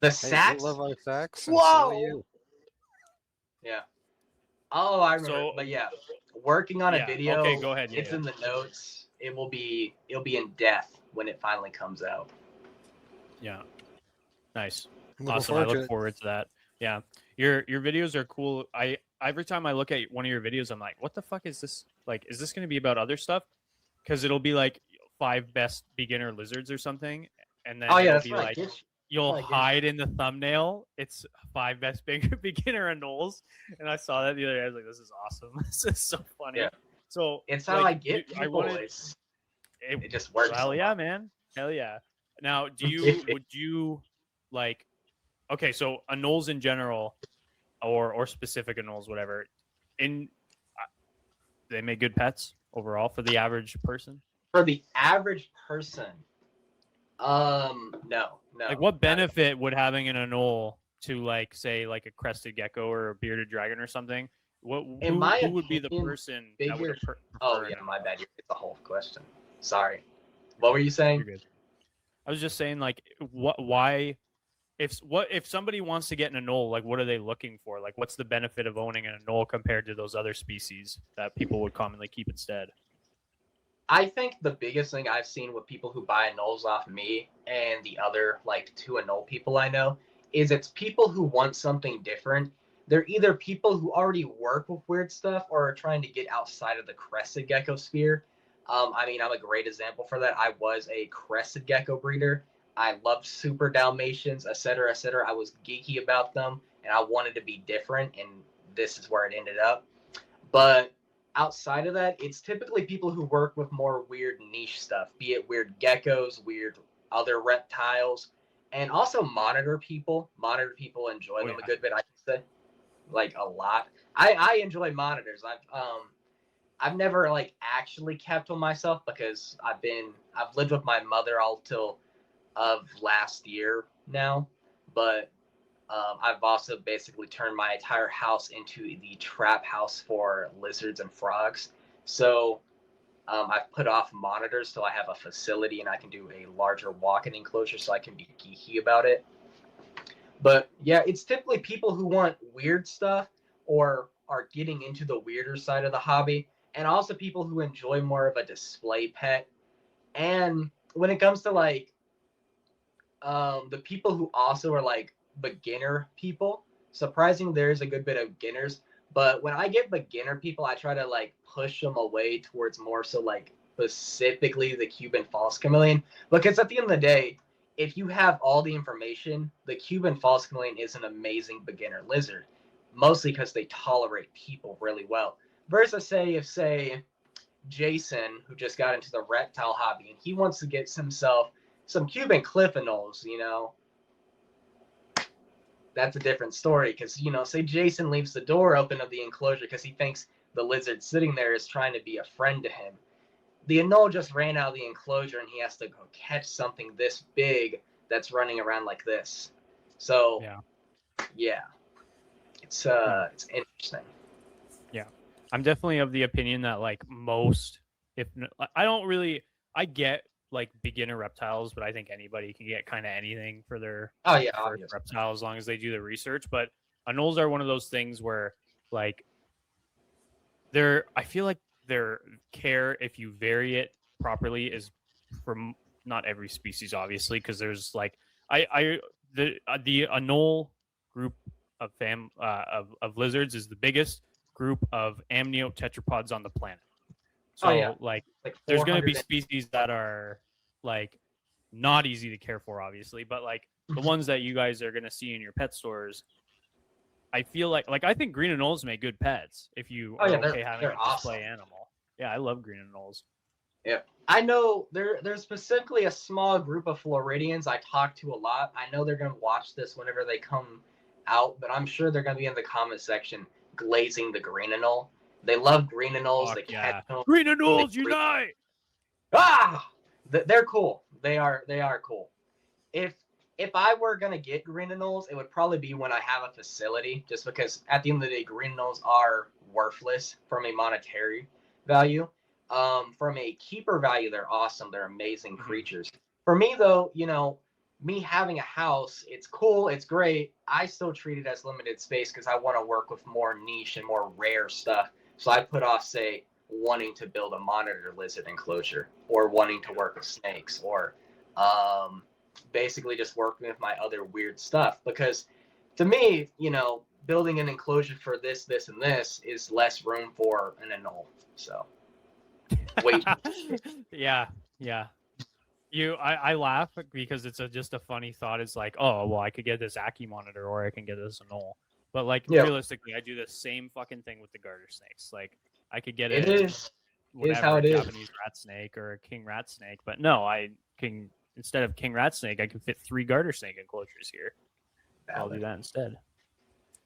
The Hey, sacks? we love our sacs, and so Whoa! do you. Yeah. Oh, I remember. So- But yeah, working on a Yeah, video. okay, go ahead, It's yeah. in the notes. It'll be in depth when it finally comes out. Yeah. Nice. Looking Awesome. I forward to look it. forward to that. Yeah. Your videos are cool. I every time I look at one of your videos, I'm like, what the fuck is this? Like, is this going to be about other stuff? Because it'll be like 5 best beginner lizards or something, and then Oh yeah, it'll that's be right. like Get you'll like it. hide in the thumbnail. It's 5 best beginner anoles, and I saw that the other day. I was like, this is awesome. This is so funny. Yeah. So It's how I get I people. wanted It just works. hell so yeah, well. man. Hell yeah. Now, would you like? Okay, so anoles in general, or specific anoles, whatever. In they make good pets overall for the average person. For the average person, no. Like, what not- benefit would having an anole to, like, say, like a crested gecko or a bearded dragon or something? What In my who would be the opinion, person that would bigger. Oh prefer an yeah, my anole? bad. It's a whole question. Sorry. What were you saying? You're good. I was just saying, like, why if somebody wants to get an anole, like, what are they looking for? Like, what's the benefit of owning an anole compared to those other species that people would commonly keep instead? I think the biggest thing I've seen with people who buy anoles off me and the other like 2 anole people I know is it's people who want something different. They're either people who already work with weird stuff or are trying to get outside of the crested gecko sphere. I mean, I'm a great example for that. I was a crested gecko breeder. I loved super Dalmatians, etc., etc. I was geeky about them, and I wanted to be different, and this is where it ended up. But outside of that, it's typically people who work with more weird niche stuff, be it weird geckos, weird other reptiles, and also monitor people. Monitor people enjoy them a good bit, I can say, like a lot. I enjoy monitors. I've never like actually kept one myself because I've lived with my mother all till of last year now, but I've also basically turned my entire house into the trap house for lizards and frogs. So I've put off monitors so I have a facility and I can do a larger walk-in enclosure so I can be geeky about it. But yeah, it's typically people who want weird stuff or are getting into the weirder side of the hobby, and also people who enjoy more of a display pet. And when it comes to like the people who also are like beginner people, surprising there's a good bit of beginners, but when I get beginner people I try to like push them away towards more so like specifically the Cuban false chameleon, because at the end of the day, if you have all the information, the Cuban false chameleon is an amazing beginner lizard, mostly because they tolerate people really well, versus say Jason, who just got into the reptile hobby and he wants to get himself some Cuban cliff anoles, that's a different story. Because, say Jason leaves the door open of the enclosure because he thinks the lizard sitting there is trying to be a friend to him. The anole just ran out of the enclosure and he has to go catch something this big that's running around like this. So, yeah, it's interesting. Yeah, I'm definitely of the opinion that, like, most, I get like beginner reptiles, but I think anybody can get kind of anything for their Oh yeah, first obviously. reptile as long as they do the research. But anoles are one of those things where, like, I feel like their care, if you vary it properly, is from not every species, obviously, because there's like the anole group of lizards is the biggest group of amniote tetrapods on the planet. So, Oh yeah, like, like there's going to be 400 species that are, like, not easy to care for, obviously, but, like, the ones that you guys are going to see in your pet stores, I feel like I think green anoles make good pets if you Oh are yeah, okay having they're a display awesome. animal. Yeah, I love green anoles. Yeah, I know there's specifically a small group of Floridians I talk to a lot. I know they're gonna watch this whenever they come out, but I'm sure they're gonna be in the comment section glazing the green anole. They love green anoles. They catch them. Green anoles unite! They're cool. They are cool. If if I were gonna get green anoles, it would probably be when I have a facility, just because at the end of the day, green anoles are worthless from a monetary value. From a keeper value, they're awesome. They're amazing creatures. For me, though, me having a house, it's cool, it's great. I still treat it as limited space because I want to work with more niche and more rare stuff. So I put off, say, wanting to build a monitor lizard enclosure, or wanting to work with snakes, or basically just working with my other weird stuff. Because to me, building an enclosure for this, and this is less room for an anole. So wait. yeah. I laugh because it's just a funny thought. It's like, oh well, I could get this Aki monitor or I can get this anole. But, like, realistically, I do the same fucking thing with the garter snakes. Like, I could get It is how it a is. Japanese rat snake or a king rat snake, but no, instead of king rat snake, I can fit 3 garter snake enclosures here. I'll do that instead.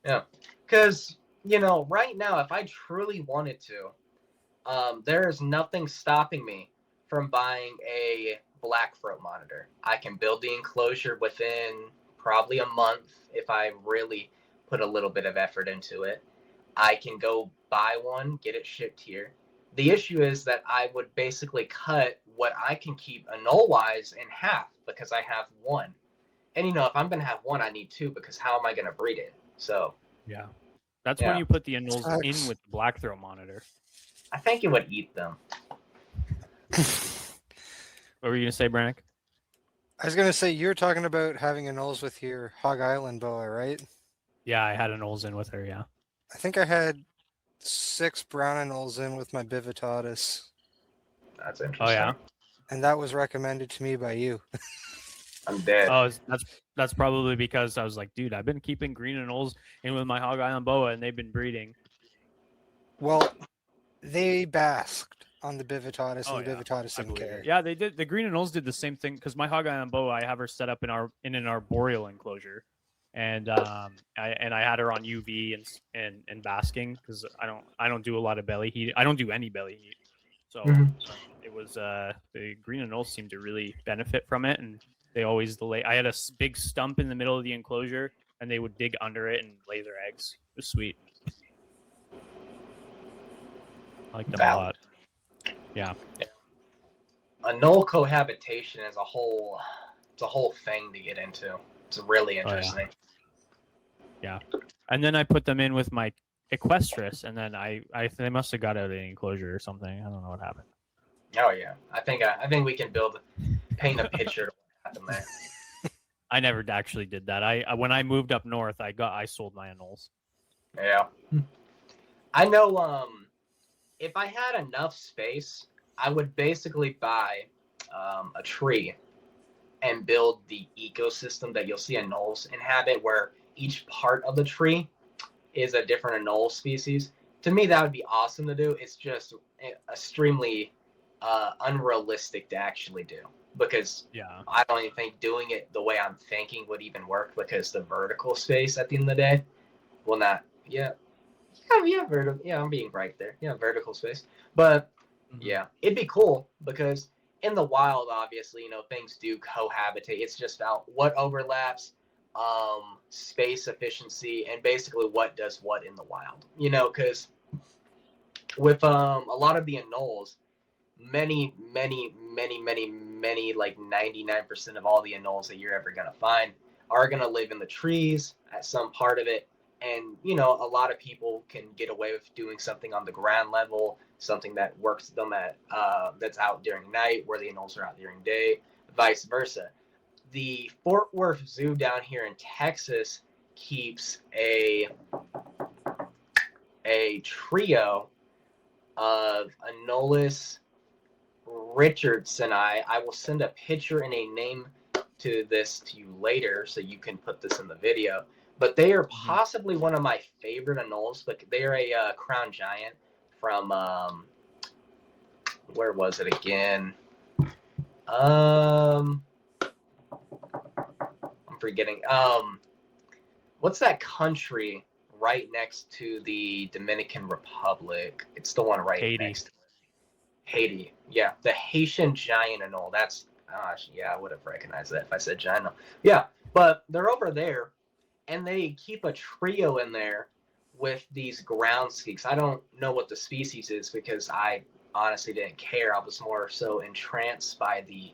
Yeah, because right now, if I truly wanted to, there is nothing stopping me from buying a black throat monitor. I can build the enclosure within probably a month if I really put a little bit of effort into it. I can go buy one, get it shipped here. The issue is that I would basically cut what I can keep Anole wise in half because I have one. And if I'm gonna have one, I need two because how am I gonna breed it? So Yeah. That's when yeah, you put the Anoles in Sucks. with the black throat monitor. I think it would eat them. What were you gonna say, Brannick? I was gonna say you were talking about having anoles with your Hog Island boa, right? Yeah, I had Anoles in with her. Yeah. I think I had 6 brown anoles in with my bivitatus, That's Oh interesting. yeah. and that was recommended to me by you. I'm dead. Oh, that's probably because I was like, dude, I've been keeping green Anoles in with my Hog Island boa, and they've been breeding. Well, they basked on the bivitatus, Oh and the yeah, bivitatus I didn't believe care. it. Yeah, they did. The green Anoles did the same thing because my Hog Island boa, I have her set up in an arboreal enclosure, and I had her on UV and basking because I don't do a lot of belly heat. I don't do any belly heat, so Mhm. it was the green Anoles seemed to really benefit from it, and they always lay. I had a big stump in the middle of the enclosure, and they would dig under it and lay their eggs. It was sweet. I liked them a Valid. lot. Yeah. Anole cohabitation is it's a whole thing to get into. It's really Oh, yeah. interesting. Yeah, and then I put them in with my Equestrus, and then they must have got out of the enclosure or something. I don't know what happened. Oh yeah, I think we can paint a picture of what happened there. I never actually did that. I when I moved up north, I sold my Anoles. Yeah, I know. If I had enough space, I would basically buy a tree and build the ecosystem that you'll see anoles inhabit, where each part of the tree is a different anole species. To me, that would be awesome to do. It's just extremely unrealistic to actually do because Yeah, I don't even think doing it the way I'm thinking would even work because the vertical space at the end of the day will not. Yeah, vertical. Yeah, I'm being right there. Yeah, vertical space. But yeah, it'd be cool because in the wild, obviously, things do cohabitate. It's just about what overlaps, space efficiency, and basically what does what in the wild. Because with a lot of the anoles, many, like 99% of all the anoles that you're ever gonna find are gonna live in the trees at some part of it. And a lot of people can get away with doing something on the ground level, something that works them at that's out during night, where the anoles are out during day, vice versa. The Fort Worth Zoo down here in Texas keeps a trio of Anolis Richardson. I will send a picture and a name to you later so you can put this in the video. But they are possibly one of my favorite anoles. But they are a crown giant from where was it again? I'm forgetting. What's that country right next to the Dominican Republic? It's the one right Haiti. next to Haiti. Yeah, the Haitian giant anole. That's yeah, I would have recognized that if I said giant anole. Yeah, but they're over there, and they keep a trio in there with these ground skeeks. I don't know what the species is because I honestly didn't care. I was more so entranced by the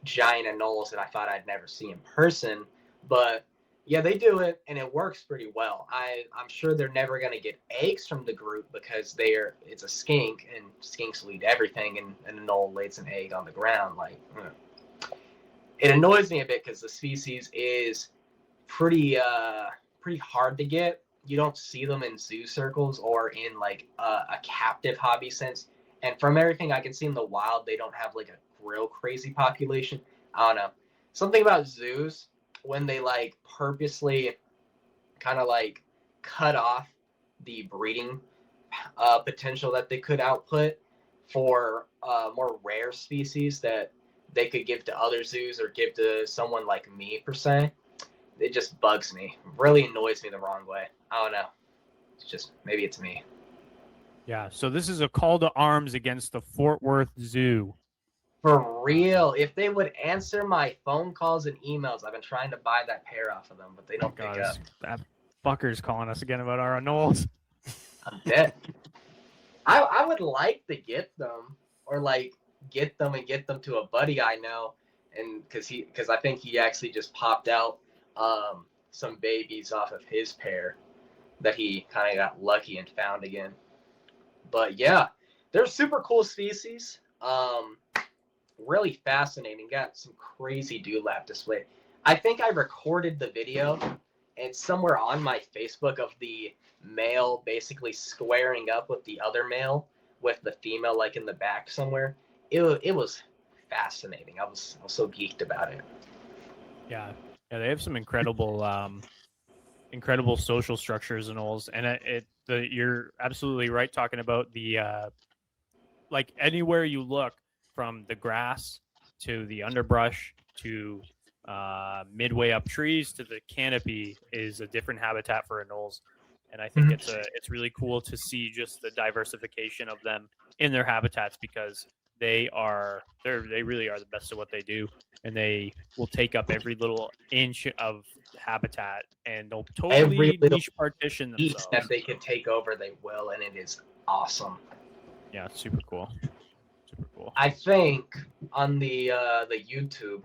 giant anoles that I thought I'd never see in person. But yeah, they do it, and it works pretty well. I'm sure they're never going to get eggs from the group because it's a skink, and skinks will eat everything, and an anole lays an egg on the ground. Like, it annoys me a bit because the species is pretty hard to get. You don't see them in zoo circles or in like a captive hobby sense. And from everything I can see in the wild, they don't have like a real crazy population. I don't know. Something about zoos when they like purposely kind of like cut off the breeding potential that they could output for more rare species that they could give to other zoos or give to someone like me per se. It just bugs me, really annoys me the wrong way. I don't know. It's just maybe it's me. Yeah. So this is a call to arms against the Fort Worth Zoo. For real, if they would answer my phone calls and emails, I've been trying to buy that pair off of them, but they don't pick up. That fucker's calling us again about our Anoles. I'm dead. I would like to get them, or like get them and get them to a buddy I know, and because I think he actually just popped out some babies off of his pair that he kind of got lucky and found again. But yeah, they're super cool species. Really fascinating. Got some crazy dewlap display. I think I recorded the video. It's somewhere on my Facebook of the male basically squaring up with the other male with the female like in the back somewhere. It was fascinating. I was so geeked about it. Yeah. Yeah, they have some incredible incredible social structures and Anoles, and you're absolutely right talking about the like anywhere you look, from the grass to the underbrush to midway up trees to the canopy, is a different habitat for Anoles. And I think it's really cool to see just the diversification of them in their habitats, because they really are the best at what they do, and they will take up every little inch of habitat, and they'll Every totally little niche partition Each themselves. that they can take over, they will, and it is awesome. Yeah, it's super cool. Super cool. I think on the YouTube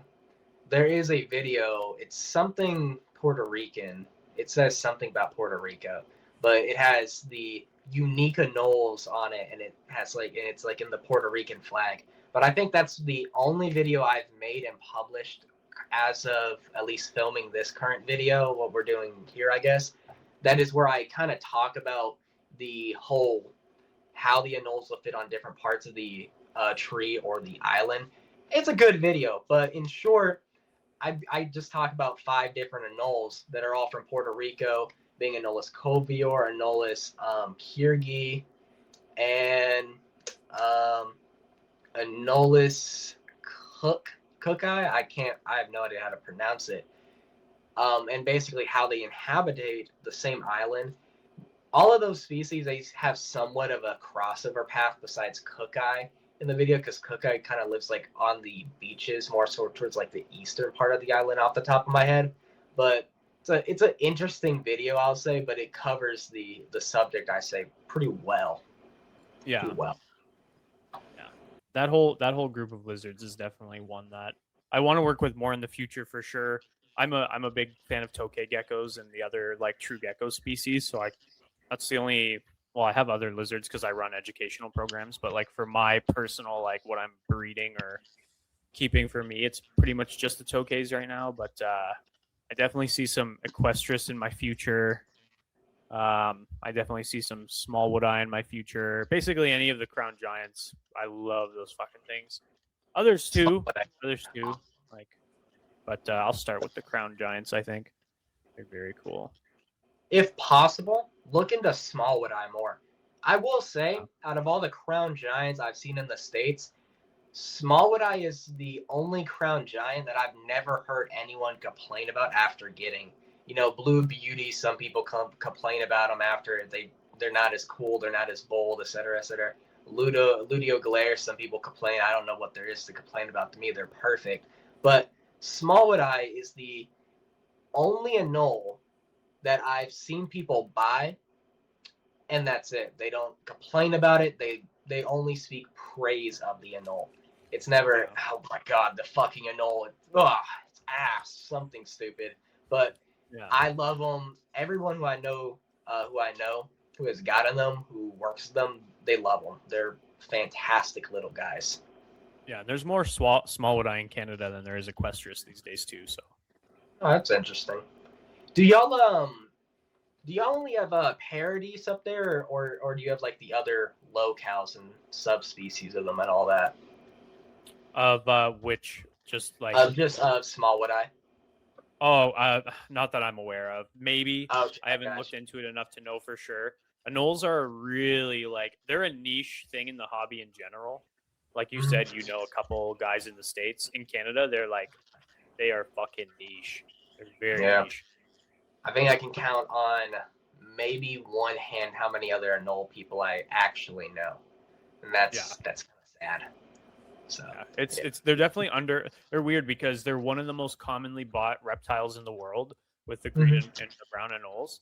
there is a video. It's something Puerto Rican. It says something about Puerto Rico, but it has the unique anoles on it, and it's like in the Puerto Rican flag. But I think that's the only video I've made and published as of at least filming this current video, what we're doing here, I guess. That is where I kind of talk about the whole how the anoles will fit on different parts of the tree or the island. It's a good video, but in short, I just talk about 5 different anoles that are all from Puerto Rico, being Anolis covior, Anolis kirgi, and Anolis cooki. I have no idea how to pronounce it. And basically how they inhabitate the same island. All of those species, they have somewhat of a crossover path besides cooki in the video, because cooki kind of lives like on the beaches, more so towards like the eastern part of the island off the top of my head. But it's an interesting video, I'll say, but it covers the subject, I say, pretty well. Yeah. Pretty well. Yeah. That whole group of lizards is definitely one that I want to work with more in the future for sure. I'm a big fan of tokay geckos and the other like true gecko species, so that's the only, well, I have other lizards because I run educational programs, but like for my personal, like what I'm breeding or keeping for me, it's pretty much just the tokays right now. But I definitely see some equestrius in my future. I definitely see some small wood eye in my future. Basically, any of the crown giants. I love those fucking things. Others too. Like, but I'll start with the crown giants. I think they're very cool. If possible, look into smallwood eye more. I will say, out of all the crown giants I've seen in the States, smallwood eye is the only crown giant that I've never heard anyone complain about after getting. You know, blue beauty, some people complain about them after they're not as cool, they're not as bold, etc., etc. Ludio glare, some people complain. I don't know what there is to complain about. To me, they're perfect. But smallwood eye is the only anole that I've seen people buy, and that's it. They don't complain about it. They only speak praise of the Anole. It's never, oh my god, the fucking Anole. It's ass, something stupid. But Yeah. I love them. Everyone who I know who has gotten them, who works them, they love them. They're fantastic little guys. Yeah, there's more smallwood eye in Canada than there is equestrius these days too. So. Oh, that's interesting. Do y'all only have parodies up there, or do you have like the other locales and subspecies of them and all that? Of which, just like Smallwood eye. not that I'm aware of. Maybe I haven't looked into it enough to know for sure. Anoles are really like, they're a niche thing in the hobby in general. Like you said, you know, a couple guys in the States. In Canada, they are fucking niche. They're very niche. I think I can count on maybe one hand how many other Anole people I actually know, and that's kind of sad. So Yeah, they're definitely they're weird because they're one of the most commonly bought reptiles in the world with the green and the brown anoles.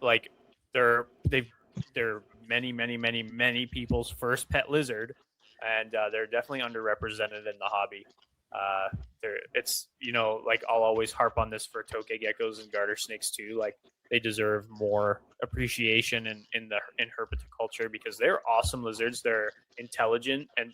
Like they're many people's first pet lizard, and they're definitely underrepresented in the hobby. It's like I'll always harp on this for tokay geckos and garter snakes too. Like they deserve more appreciation in herpetoculture because they're awesome lizards. They're intelligent, and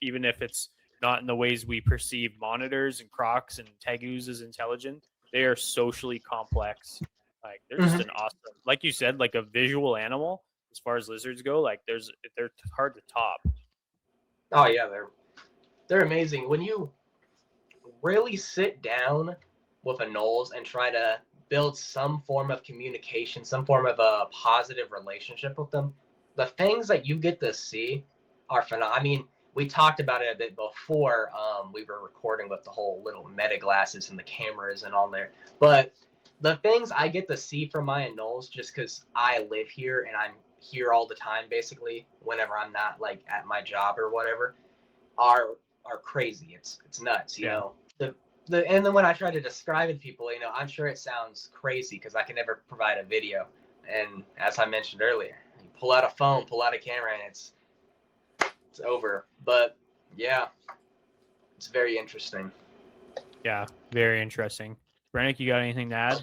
even if it's not in the ways we perceive monitors and crocs and tegus as intelligent, they are socially complex. Like they're just an awesome, like you said, like a visual animal as far as lizards go. Like they're hard to top. Oh yeah, they're amazing. When you really sit down with Anoles and try to build some form of communication, some form of a positive relationship with them, the things that you get to see are phenomenal. I mean, we talked about it a bit before we were recording with the whole little meta glasses and the cameras and all there. But the things I get to see from my Anoles, just because I live here and I'm here all the time, basically, whenever I'm not like at my job or whatever, are crazy. It's nuts, you know. And then when I try to describe it to people, I'm sure it sounds crazy because I can never provide a video. And as I mentioned earlier, you pull out a phone, pull out a camera, and it's over. But yeah, it's very interesting. Yeah, very interesting. Brennick, you got anything to add?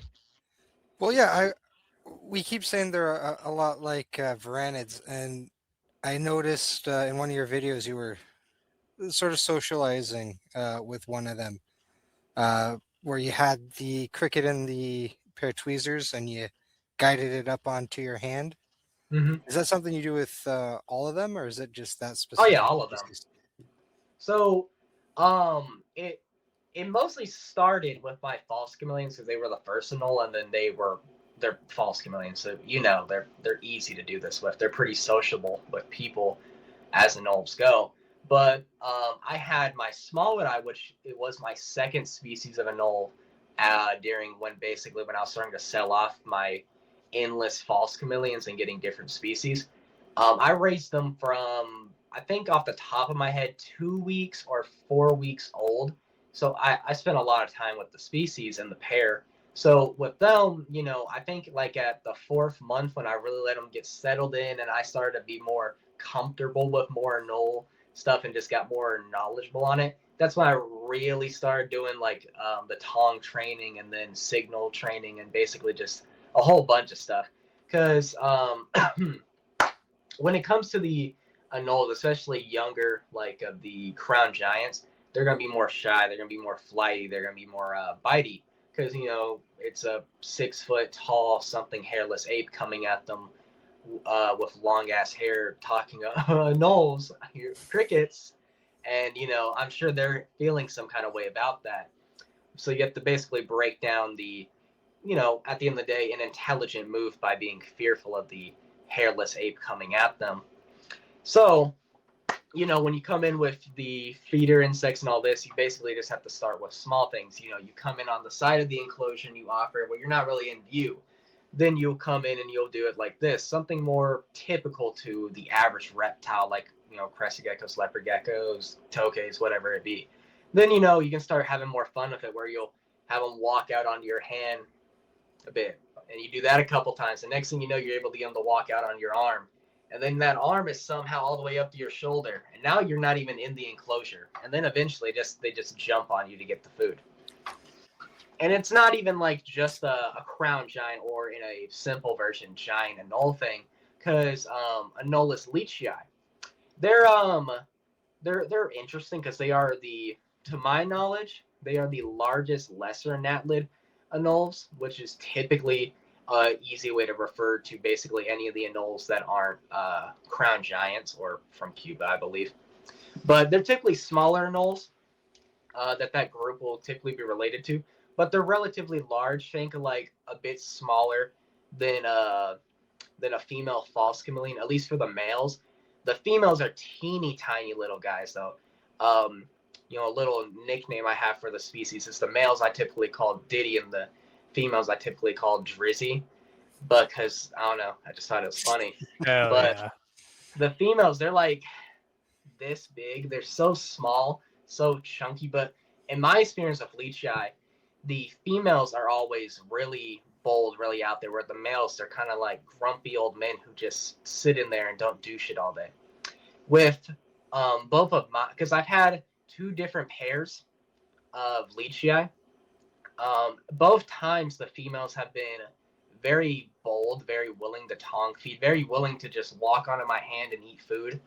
Well, yeah, we keep saying they're a lot like varanids, and I noticed in one of your videos you were sort of socializing with one of them, where you had the cricket and the pair of tweezers, and you guided it up onto your hand. Mm-hmm. Is that something you do with all of them, or is it just that Oh specific? yeah, all of them. So, it mostly started with my false chameleons because they were the first Anole, and then they're false chameleons. So they're easy to do this with. They're pretty sociable with people as Anoles go. But I had my small eye, which it was my second species of Anole during when I was starting to sell off my endless false chameleons and getting different species. I raised them from, I think off the top of my head, 2 weeks or 4 weeks old. So I spent a lot of time with the species and the pair. So with them, I think like at the 4th month when I really let them get settled in and I started to be more comfortable with more Anole stuff and just got more knowledgeable on it, that's when I really started doing like the tongue training and then signal training and basically just a whole bunch of stuff. Because when it comes to the Anoles, especially younger, like of the crown giants, they're going to be more shy. They're going to be more flighty. They're going to be more bitey because, it's a 6 foot tall, something hairless ape coming at them with long ass hair talking Anoles, crickets. And, I'm sure they're feeling some kind of way about that. So you have to basically break down the, at the end of the day, an intelligent move by being fearful of the hairless ape coming at them. So, when you come in with the feeder insects and all this, you basically just have to start with small things. You come in on the side of the enclosure and you offer it where you're not really in view. Then you'll come in and you'll do it like this, something more typical to the average reptile, like, crested geckos, leopard geckos, tokays, whatever it be. Then, you can start having more fun with it where you'll have them walk out onto your hand a bit. And you do that a couple times. The next thing you know, you're able to get them to walk out on your arm. And then that arm is somehow all the way up to your shoulder. And now you're not even in the enclosure. And then eventually they just jump on you to get the food. And it's not even like just a crown giant or in a simple version giant Anole thing. Because Anolis leachii, they're interesting because they are to my knowledge, they are the largest lesser gnathlid Anoles, which is typically an easy way to refer to basically any of the Anoles that aren't crown giants or from Cuba, I believe. But they're typically smaller Anoles that group will typically be related to. But they're relatively large. Think like a bit smaller than a female false chameleon, at least for the males. The females are teeny tiny little guys, though. A little nickname I have for the species is the males I typically call Diddy and the females I typically call Drizzy. because I don't know, I just thought it was funny. Hell But yeah. the females, they're like this big. They're so small, so chunky. But in my experience of Leechii, the females are always really bold, really out there, where the males, they're kind of like grumpy old men who just sit in there and don't do shit all day. With both of my, because I've had two different pairs of Leechii. Both times the females have been very bold, very willing to tongue feed, very willing to just walk onto my hand and eat food.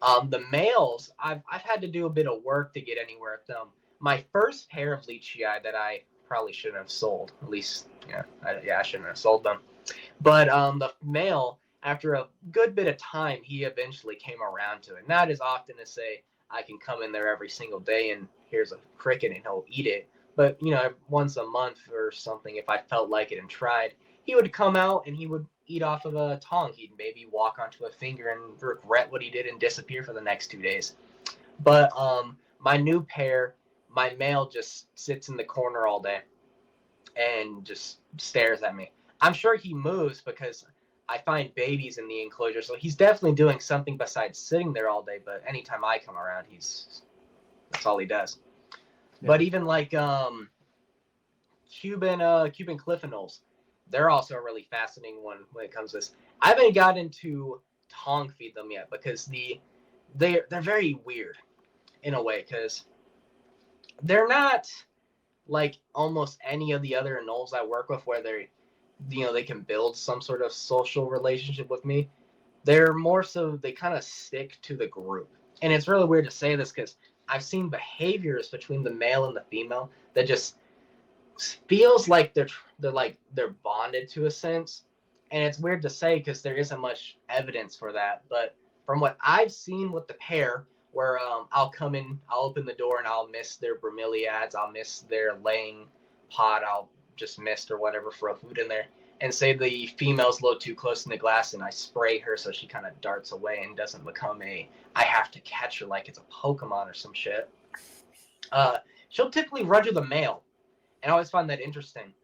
The males, I've had to do a bit of work to get anywhere with them. My first pair of Leechii that I probably shouldn't have sold, at least, I shouldn't have sold them. But the male, after a good bit of time, he eventually came around to it. Not as often as say I can come in there every single day and here's a cricket and he'll eat it. But once a month or something, if I felt like it and tried, he would come out and he would eat off of a tongue. He'd maybe walk onto a finger and regret what he did and disappear for the next 2 days. But my new pair, my male just sits in the corner all day and just stares at me. I'm sure he moves because I find babies in the enclosure, so he's definitely doing something besides sitting there all day. But anytime I come around, that's all he does. Yeah. But even like Cuban cliff anoles, they're also a really fascinating one when it comes to this. I haven't gotten to tongue feed them yet because they're very weird in a way because they're not like almost any of the other anoles I work with where they can build some sort of social relationship with me. They're more so they kind of stick to the group. And it's really weird to say this because I've seen behaviors between the male and the female that just feels like they're bonded to a sense. And it's weird to say because there isn't much evidence for that. But from what I've seen with the pair, where I'll come in, I'll open the door and I'll miss their bromeliads, I'll miss their laying pod, I'll just mist or whatever for a food in there. And say the female's a little too close in the glass and I spray her so she kind of darts away and doesn't become I have to catch her like it's a Pokemon or some shit. She'll typically run to the male. And I always find that interesting.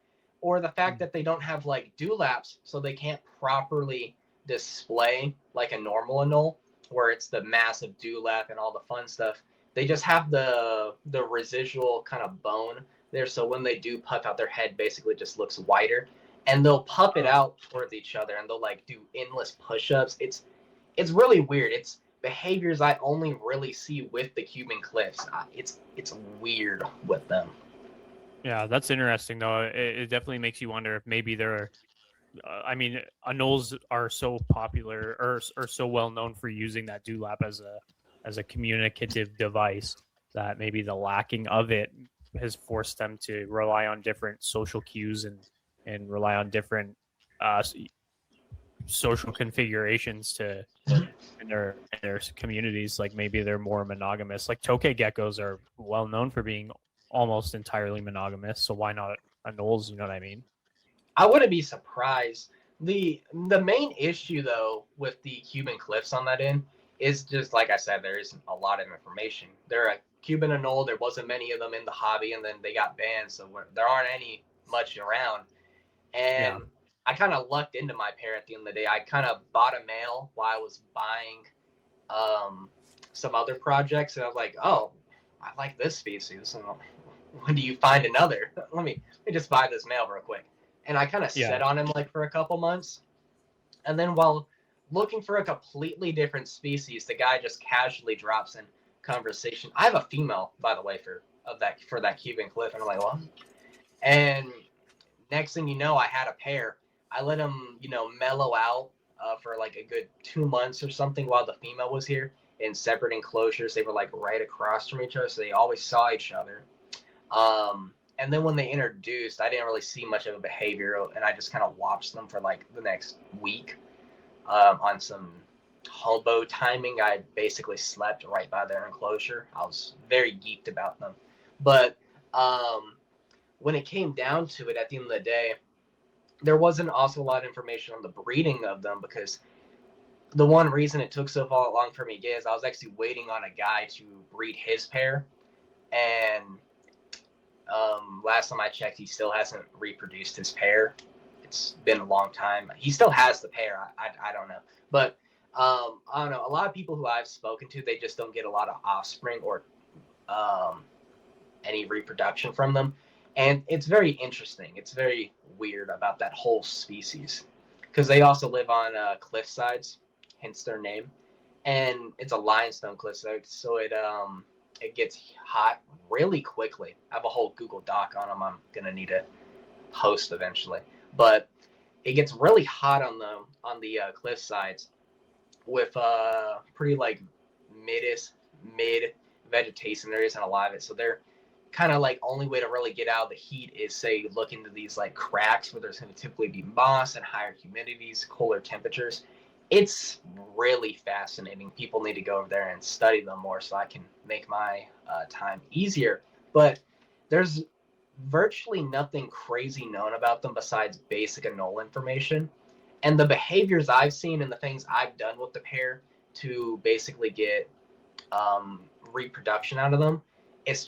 Or the fact that they don't have like dewlaps, so they can't properly display like a normal anole, where it's the massive dewlap and all the fun stuff. They just have the residual kind of bone there, so when they do puff out, their head basically just looks wider. And they'll puff it out towards each other, and they'll like do endless push-ups. It's really weird. It's behaviors I only really see with the Cuban cliffs. It's weird with them. Yeah, that's interesting though. It definitely makes you wonder if maybe they're. I mean, anoles are so popular or so well known for using that dewlap as a communicative device that maybe the lacking of it has forced them to rely on different social cues and rely on different social configurations to in their communities. Like maybe they're more monogamous. Like tokay geckos are well known for being almost entirely monogamous. So why not anoles? You know what I mean? I wouldn't be surprised. The main issue though with the Cuban cliffs on that end is just like I said, there isn't a lot of information. They're a Cuban anole. There wasn't many of them in the hobby, and then they got banned, so there aren't any much around. And Yeah. I kind of lucked into my pair at the end of the day. I kind of bought a male while I was buying some other projects, and I was like, oh, I like this species. And when do you find another? Let me just buy this male real quick. And I kind of set on him like for a couple months. And then while looking for a completely different species, the guy just casually drops in conversation. I have a female, by the way, for that Cuban cliff. And I'm like, what? And next thing you know, I had a pair. I let him, mellow out for like a good 2 months or something while the female was here in separate enclosures. They were like right across from each other, so they always saw each other. And then when they introduced, I didn't really see much of a behavior, and I just kind of watched them for like the next week on some hobo timing. I basically slept right by their enclosure. I was very geeked about them. But when it came down to it, at the end of the day, there wasn't also a lot of information on the breeding of them because the one reason it took so long for me to get is I was actually waiting on a guy to breed his pair. And last time I checked, he still hasn't reproduced his pair It's been a long time. He still has the pair. I don't know, but I don't know. A lot of people who I've spoken to, they just don't get a lot of offspring or any reproduction from them, and it's very interesting. It's very weird about that whole species because they also live on cliff sides, hence their name, and it's a limestone cliffside, so it gets hot really quickly. I have a whole Google Doc on them. I'm gonna need to post eventually, but it gets really hot on the cliff sides with pretty like mid vegetation there isn't a lot of it, so they're kind of like only way to really get out of the heat is say look into these like cracks where there's going to typically be moss and higher humidities, cooler temperatures. It's really fascinating. People need to go over there and study them more so I can make my time easier. But there's virtually nothing crazy known about them besides basic Anole information. And the behaviors I've seen and the things I've done with the pair to basically get reproduction out of them, it's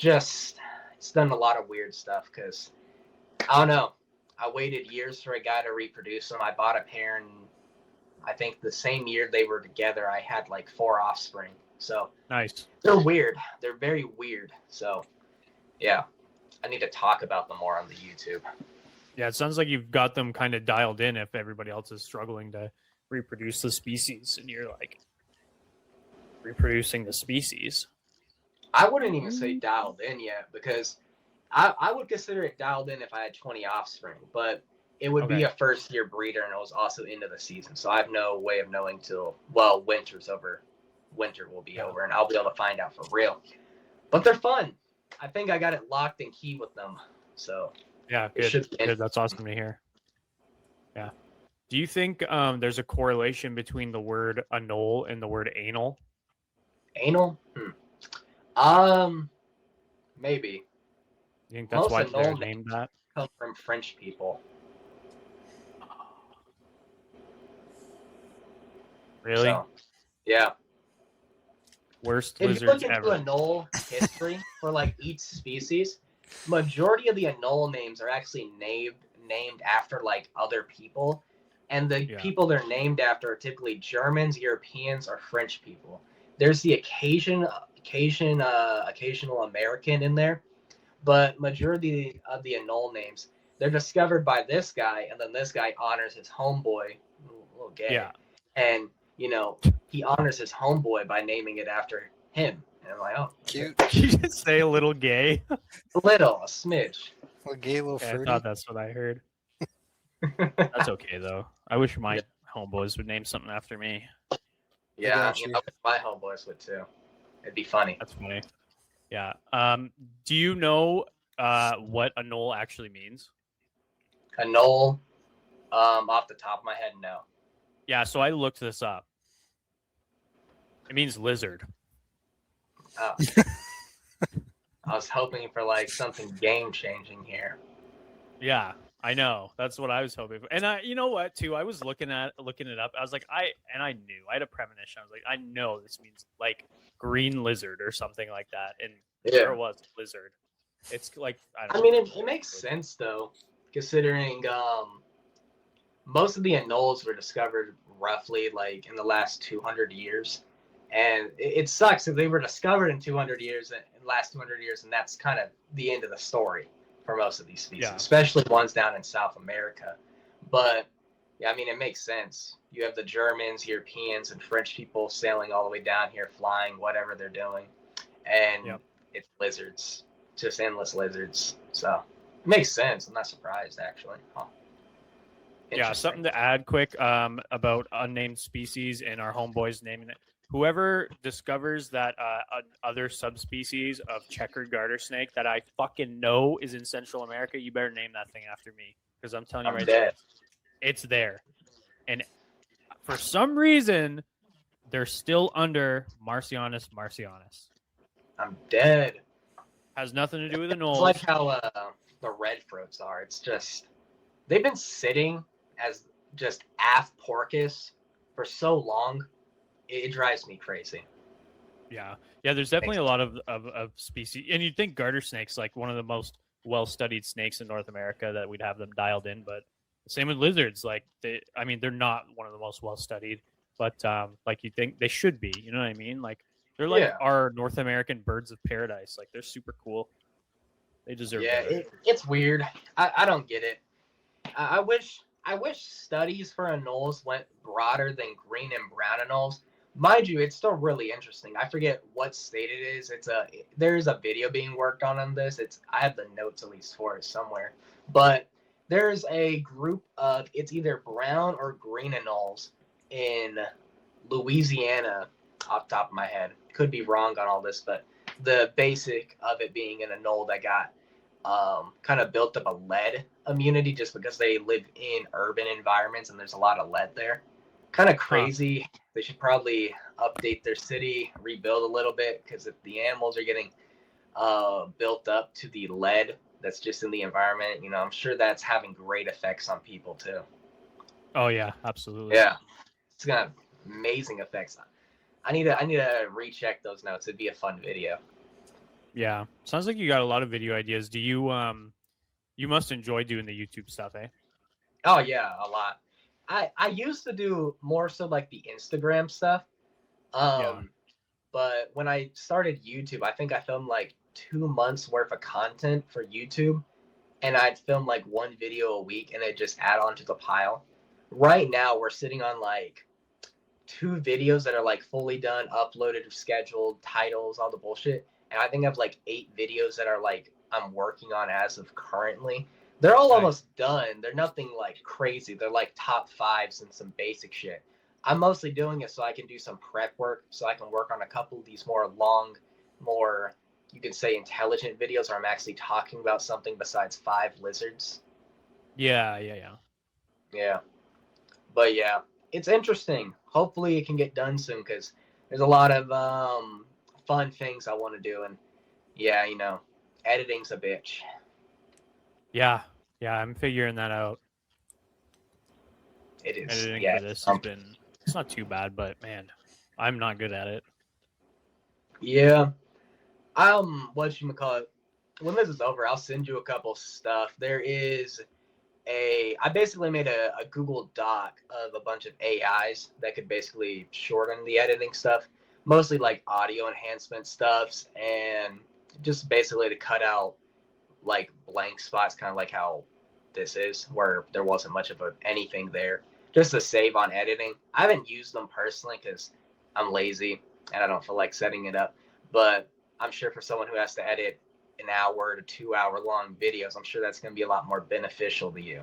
done a lot of weird stuff because I don't know. I waited years for a guy to reproduce them. I bought a pair, and I think the same year they were together, I had like 4 offspring. So Nice. they're weird. They're very weird. So yeah, I need to talk about them more on the YouTube. Yeah, it sounds like you've got them kind of dialed in if everybody else is struggling to reproduce the species, and you're like reproducing the species. I wouldn't even say dialed in yet because I would consider it dialed in if I had 20 offspring, but it would be a first year breeder and it was also into the season. So I have no way of knowing till, well, winter's over. Winter will be over and I'll be able to find out for real. But they're fun. I think I got it locked and key with them. So yeah, good. That's awesome to hear. Yeah. Do you think there's a correlation between the word anole and the word anal? Anal? Maybe. You think that's Most why they're anole named that? Come from French people. Really? So, yeah. Worst If you lizards look into ever. Anole history for like each species, majority of the Anole names are actually named after like other people, and the people they're named after are typically Germans, Europeans, or French people. There's the occasional American in there, but majority of the Anole names they're discovered by this guy, and then this guy honors his homeboy, a little gay, and you know he honors his homeboy by naming it after him. And I'm like, oh, Cute. You just say a little gay. a smidge. A gay little Yeah, I fruity. thought that's what I heard. That's okay though. I wish my homeboys would name something after me. Yeah, my homeboys would too. It'd be funny. That's funny. Yeah. Do you know what anole actually means? Anole, off the top of my head, no. Yeah, so I looked this up. It means lizard. Oh. I was hoping for like something game changing here. Yeah, I know. That's what I was hoping for. And you know what, too? I was looking it up. I was like, I knew. I had a premonition. I was like, I know this means like green lizard or something like that. And there it was, lizard. It's like I mean, it makes sense though, considering most of the anoles were discovered roughly like in the last 200 years, and it sucks if they were discovered in 200 years, in the last 200 years, and that's kind of the end of the story for most of these species, especially ones down in South America. But yeah, I mean, it makes sense. You have the Germans, Europeans, and French people sailing all the way down here, flying, whatever they're doing, and it's lizards, just endless lizards. So it makes sense. I'm not surprised, actually. Huh. Yeah, something to add quick about unnamed species and our homeboys naming it. Whoever discovers that other subspecies of checkered garter snake that I fucking know is in Central America, you better name that thing after me, because I'm telling you right now, it's there. And for some reason, they're still under Marcianus marcianus. I'm dead. Has nothing to do with the anoles. It's like how the red fruits are. It's just they've been sitting as just aft porcus for so long. It drives me crazy. Yeah, there's definitely a lot of species, and you'd think garter snakes like one of the most well-studied snakes in North America that we'd have them dialed in, but Same with lizards. Like I mean, they're not one of the most well studied, but like you think they should be. You know what I mean? Like they're like Yeah. our North American birds of paradise. Like they're super cool. They deserve Yeah, better. it's weird. I don't get it. I wish studies for anoles went broader than green and brown anoles. Mind you, it's still really interesting. I forget what state it is. There's a video being worked on this. I have the notes at least for it somewhere. But there's a group of it's either brown or green anoles in Louisiana off the top of my head. Could be wrong on all this, but the basic of it being an anole that got kind of built up a lead immunity just because they live in urban environments and there's a lot of lead there. Kind of crazy. They should probably update their city, rebuild a little bit, because if the animals are getting built up to the lead that's just in the environment, I'm sure that's having great effects on people too. Oh yeah, absolutely. Yeah, it's gonna have amazing effects. I need to recheck those notes. It'd be a fun video. Yeah. Sounds like you got a lot of video ideas. Do you you must enjoy doing the YouTube stuff, eh? Oh yeah, a lot. I used to do more so like the Instagram stuff. Yeah. But when I started YouTube, I think I filmed like 2 months worth of content for YouTube, and I'd film like one video a week, and it just add on to the pile. Right now, we're sitting on like 2 videos that are like fully done, uploaded, scheduled, titles, all the bullshit. And I think I have like 8 videos that are like I'm working on as of currently. They're all Nice. almost done. They're nothing like crazy. They're like top fives and some basic shit. I'm mostly doing it so I can do some prep work, so I can work on a couple of these more long, more you could say intelligent videos where I'm actually talking about something besides 5 lizards. Yeah, yeah, yeah. Yeah. But yeah, it's interesting. Hopefully, it can get done soon because there's a lot of fun things I want to do, and yeah, editing's a bitch. Yeah. Yeah, I'm figuring that out. It is. Editing Yeah. for this has been it's not too bad, but man, I'm not good at it. Yeah. What you call it? When this is over, I'll send you a couple stuff. There is I basically made a Google Doc of a bunch of AIs that could basically shorten the editing stuff, mostly like audio enhancement stuffs, and just basically to cut out like blank spots, kind of like how this is, where there wasn't much of anything there, just to save on editing. I haven't used them personally because I'm lazy and I don't feel like setting it up, but I'm sure for someone who has to edit an hour to 2 hour long videos, I'm sure that's going to be a lot more beneficial to you.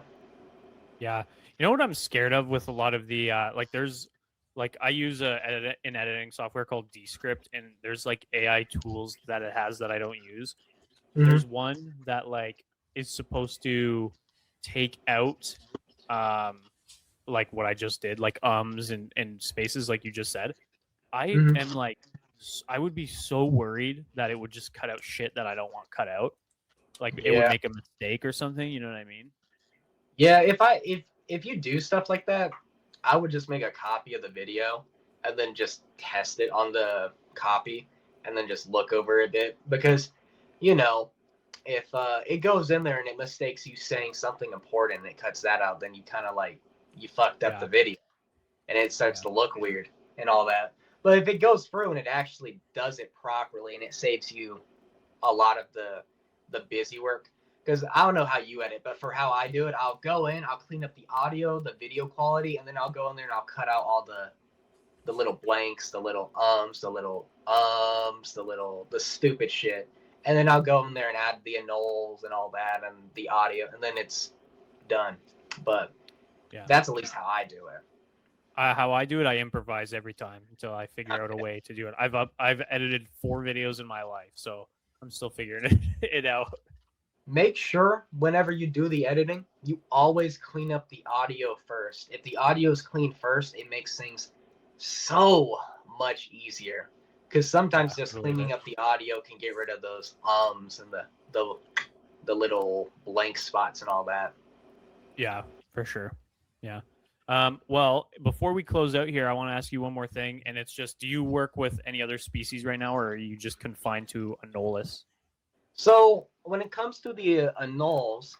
Yeah. You know what I'm scared of with a lot of the like there's like I use an editing software called Descript, and there's like AI tools that it has that I don't use. There's one that like is supposed to take out like what I just did, like and spaces like you just said. I Mhm. am like I would be so worried that it would just cut out shit that I don't want cut out. Like it would Yeah. make a mistake or something, you know what I mean? Yeah, if you do stuff like that, I would just make a copy of the video and then just test it on the copy and then just look over a bit because if it goes in there and it mistakes you saying something important and it cuts that out, then you kind of like you fucked up Yeah. the video and it starts Yeah. to look weird and all that. But if it goes through and it actually does it properly and it saves you a lot of the busy work, because I don't know how you edit, but for how I do it, I'll go in, I'll clean up the audio, the video quality, and then I'll go in there and I'll cut out all the little blanks, the little the stupid shit, and then I'll go in there and add the anoles and all that and the audio, and then it's done. But Yeah. that's at least how I do it. How I do it, I improvise every time until I figure out a way to do it. I've edited 4 videos in my life, so I'm still figuring it out. Make sure whenever you do the editing, you always clean up the audio first. If the audio is clean first, it makes things so much easier. Because sometimes Yeah, just I believe cleaning it. up the audio can get rid of those and the little blank spots and all that. Yeah, for sure. Yeah. Well, before we close out here, I want to ask you one more thing, and it's just: do you work with any other species right now, or are you just confined to Anolis? So when it comes to the anoles,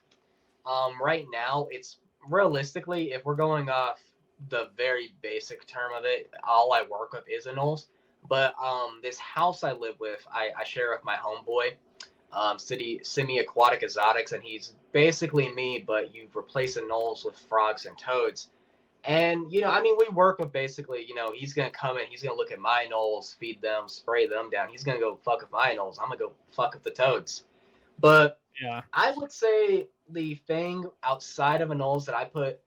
right now it's realistically, if we're going off the very basic term of it, all I work with is anoles. But this house I live with, I share with my homeboy, City Semi Aquatic Exotics, and he's basically me, but you replace anoles with frogs and toads. And I mean, we work with basically, he's gonna come in, he's gonna look at my anoles, feed them, spray them down. He's gonna go fuck with my anoles. I'm gonna go fuck with the toads. But Yeah. I would say the thing outside of anoles that I put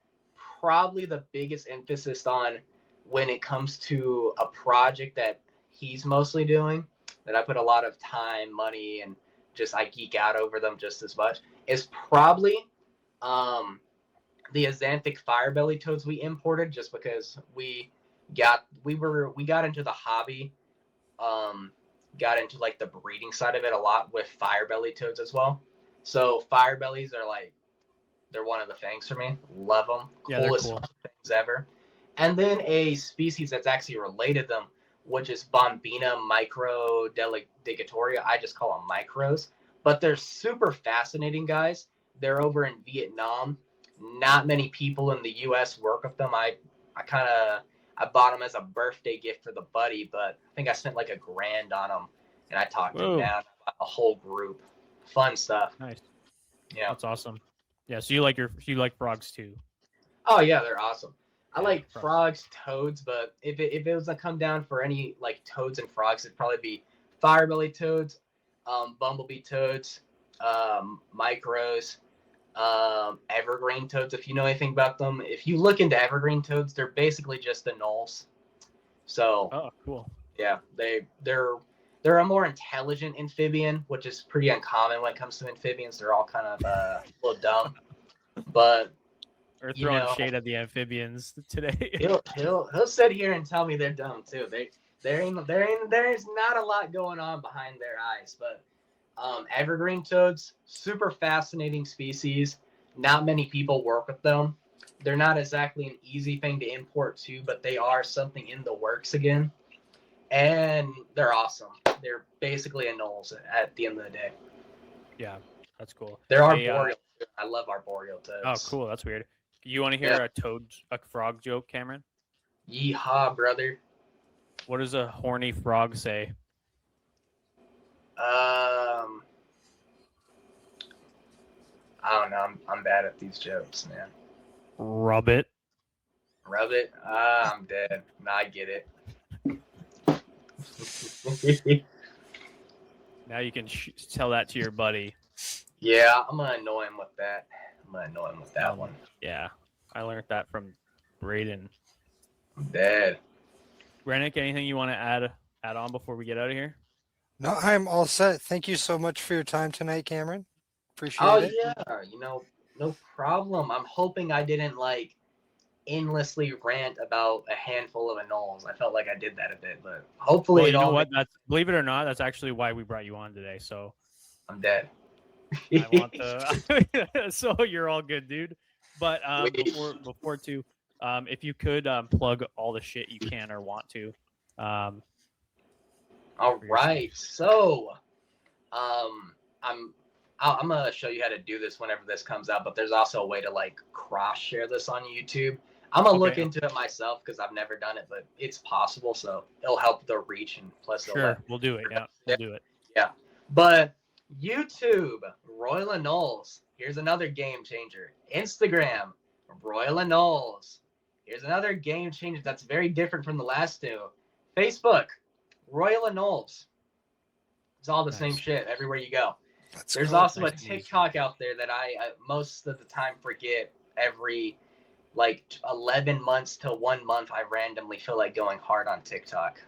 probably the biggest emphasis on when it comes to a project that he's mostly doing, that I put a lot of time, money, and just I geek out over them just as much, is probably the Azanthic firebelly toads we imported, just because we got into the hobby, got into like the breeding side of it a lot with firebelly toads as well. So firebellies are like, they're one of the things for me. Love them. Yeah, they're Coolest cool. things ever. And then a species that's actually related to them, which is Bombina microdeligatoria. I just call them micros, but they're super fascinating guys. They're over in Vietnam. Not many people in the U.S. work with them. I bought them as a birthday gift for the buddy, but I think I spent like $1,000 on them, and I talked them Whoa. down. I bought a whole group. Fun stuff. Nice. Yeah. That's awesome. Yeah, so you like frogs too. Oh yeah, they're awesome. I Yeah, like frogs, toads, but if it was to come down for any like toads and frogs, it'd probably be firebelly toads, bumblebee toads, micros, evergreen toads. If you know anything about them, if you look into evergreen toads, they're basically just anoles. So Oh, cool. yeah, they're a more intelligent amphibian, which is pretty uncommon when it comes to amphibians. They're all kind of a little dumb, but Or throwing shade at the amphibians today. he'll sit here and tell me they're dumb too. There's not a lot going on behind their eyes, but evergreen toads, super fascinating species. Not many people work with them. They're not exactly an easy thing to import too, but they are something in the works again, and they're awesome. They're basically anoles at the end of the day. Yeah, that's cool. They're arboreal. I love arboreal toads. Oh, cool. That's weird. You want to hear a frog joke, Cameron? Yeehaw, brother. What does a horny frog say? I don't know. I'm bad at these jokes, man. Rub it. Rub it. I'm dead. Nah, I get it. Now you can tell that to your buddy. Yeah, I'm gonna annoy him with that. One. Yeah, I learned that from Brayden. I'm dead. Rennick, anything you want to add on before we get out of here? No, I'm all set. Thank you so much for your time tonight, Cameron. Appreciate it. Yeah, no problem. I'm hoping I didn't like endlessly rant about a handful of anoles. I felt like I did that a bit, but hopefully you know what? Believe it or not, that's actually why we brought you on today. So I'm dead. I want to. So you're all good, dude. But before if you could plug all the shit you can or want to. All right, so I'm gonna show you how to do this whenever this comes out, but there's also a way to like cross share this on YouTube. I'm gonna look into it myself because I've never done it, but it's possible, so it'll help the reach, and plus we'll do it. Yeah, we'll do it. Yeah, but YouTube, Royal Anoles. Here's another game changer. Instagram, Royal Anoles. Here's another game changer that's very different from the last two. Facebook, Royal Anoles. It's all the same shit everywhere you go. There's also a TikTok out there that I most of the time forget. Every like 11 months to 1 month, I randomly feel like going hard on TikTok.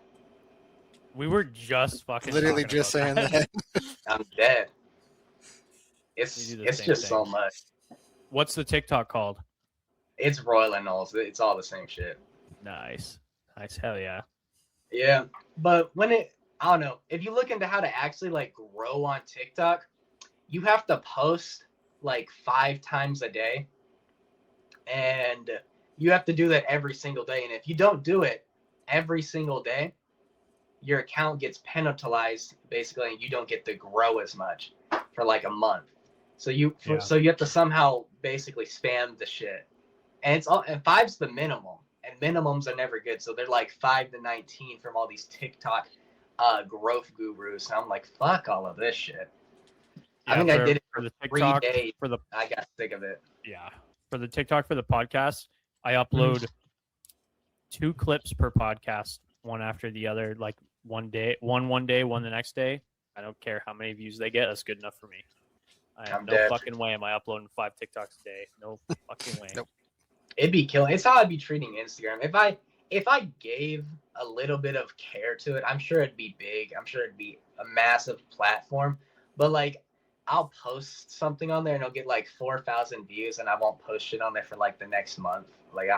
We were just fucking literally just saying that. I'm dead. It's just so much. What's the TikTok called? It's Royal Anoles. It's all the same shit. Nice. Hell yeah. Yeah, but I don't know. If you look into how to actually like grow on TikTok, you have to post like 5 times a day, and you have to do that every single day. And if you don't do it every single day, your account gets penalized basically, and you don't get to grow as much for like a month. So you have to somehow basically spam the shit. and it's all and 5's the minimum, and minimums are never good. So they're like 5 to 19 from all these TikTok growth gurus. And I'm like, fuck all of this shit. I think I did it for the 3 TikTok days. for the I got sick of it. yeah for the TikTok for the podcast. I upload 2 clips per podcast, one after the other, like one day, one day, one the next day. I don't care how many views they get. That's good enough for me. I'm No dead. fucking way am I uploading 5 TikToks a day. No fucking way. Nope. It'd be killing. It's how I'd be treating Instagram. If I gave a little bit of care to it, I'm sure it'd be big. I'm sure it'd be a massive platform. But like, I'll post something on there and it'll get like 4,000 views, and I won't post shit on there for like the next month. Like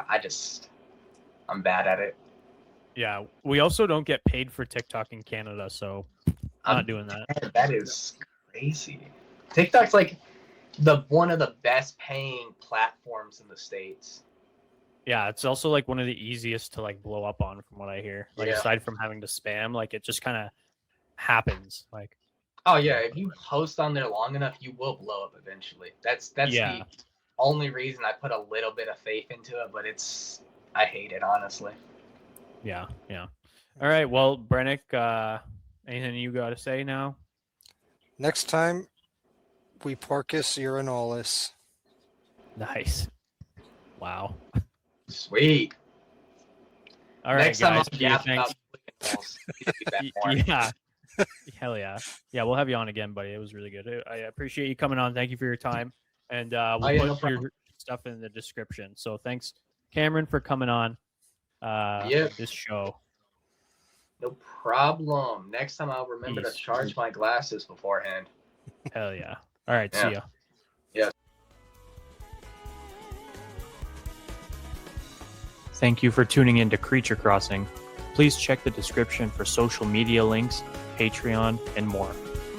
I'm bad at it. Yeah, we also don't get paid for TikTok in Canada, so not doing that. That is crazy. TikTok's like one of the best paying platforms in the States. Yeah, it's also like one of the easiest to like blow up on, from what I hear. Like Yeah. aside from having to spam, like it just kind of happens. Like, Oh yeah, if you post on there long enough, you will blow up eventually. That's Yeah. the only reason I put a little bit of faith into it, but I hate it honestly. yeah. All right, well, Brennick, anything you got to say now? Next time, we porcus your Anolis. Nice. Wow. Sweet. All right, Next time guys. I'll See you, yap thanks. about balls. Please do that more. Yeah. Hell yeah. Yeah, we'll have you on again, buddy. It was really good. I appreciate you coming on. Thank you for your time. And we'll yeah, no put problem. your stuff in the description. So thanks, Cameron, for coming on this show. No problem. Next time I'll remember to Peace. charge my glasses beforehand. Hell yeah. All right, Yeah. see ya. Yeah. Thank you for tuning in to Creature Crossing. Please check the description for social media links, Patreon, and more.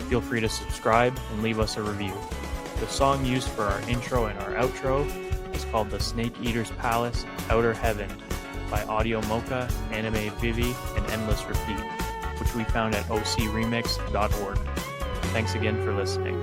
Feel free to subscribe and leave us a review. The song used for our intro and our outro is called The Snake Eater's Palace, Outer Heaven by Audio Mocha, Anime Vivi, and Endless Repeat, which we found at ocremix.org. Thanks again for listening.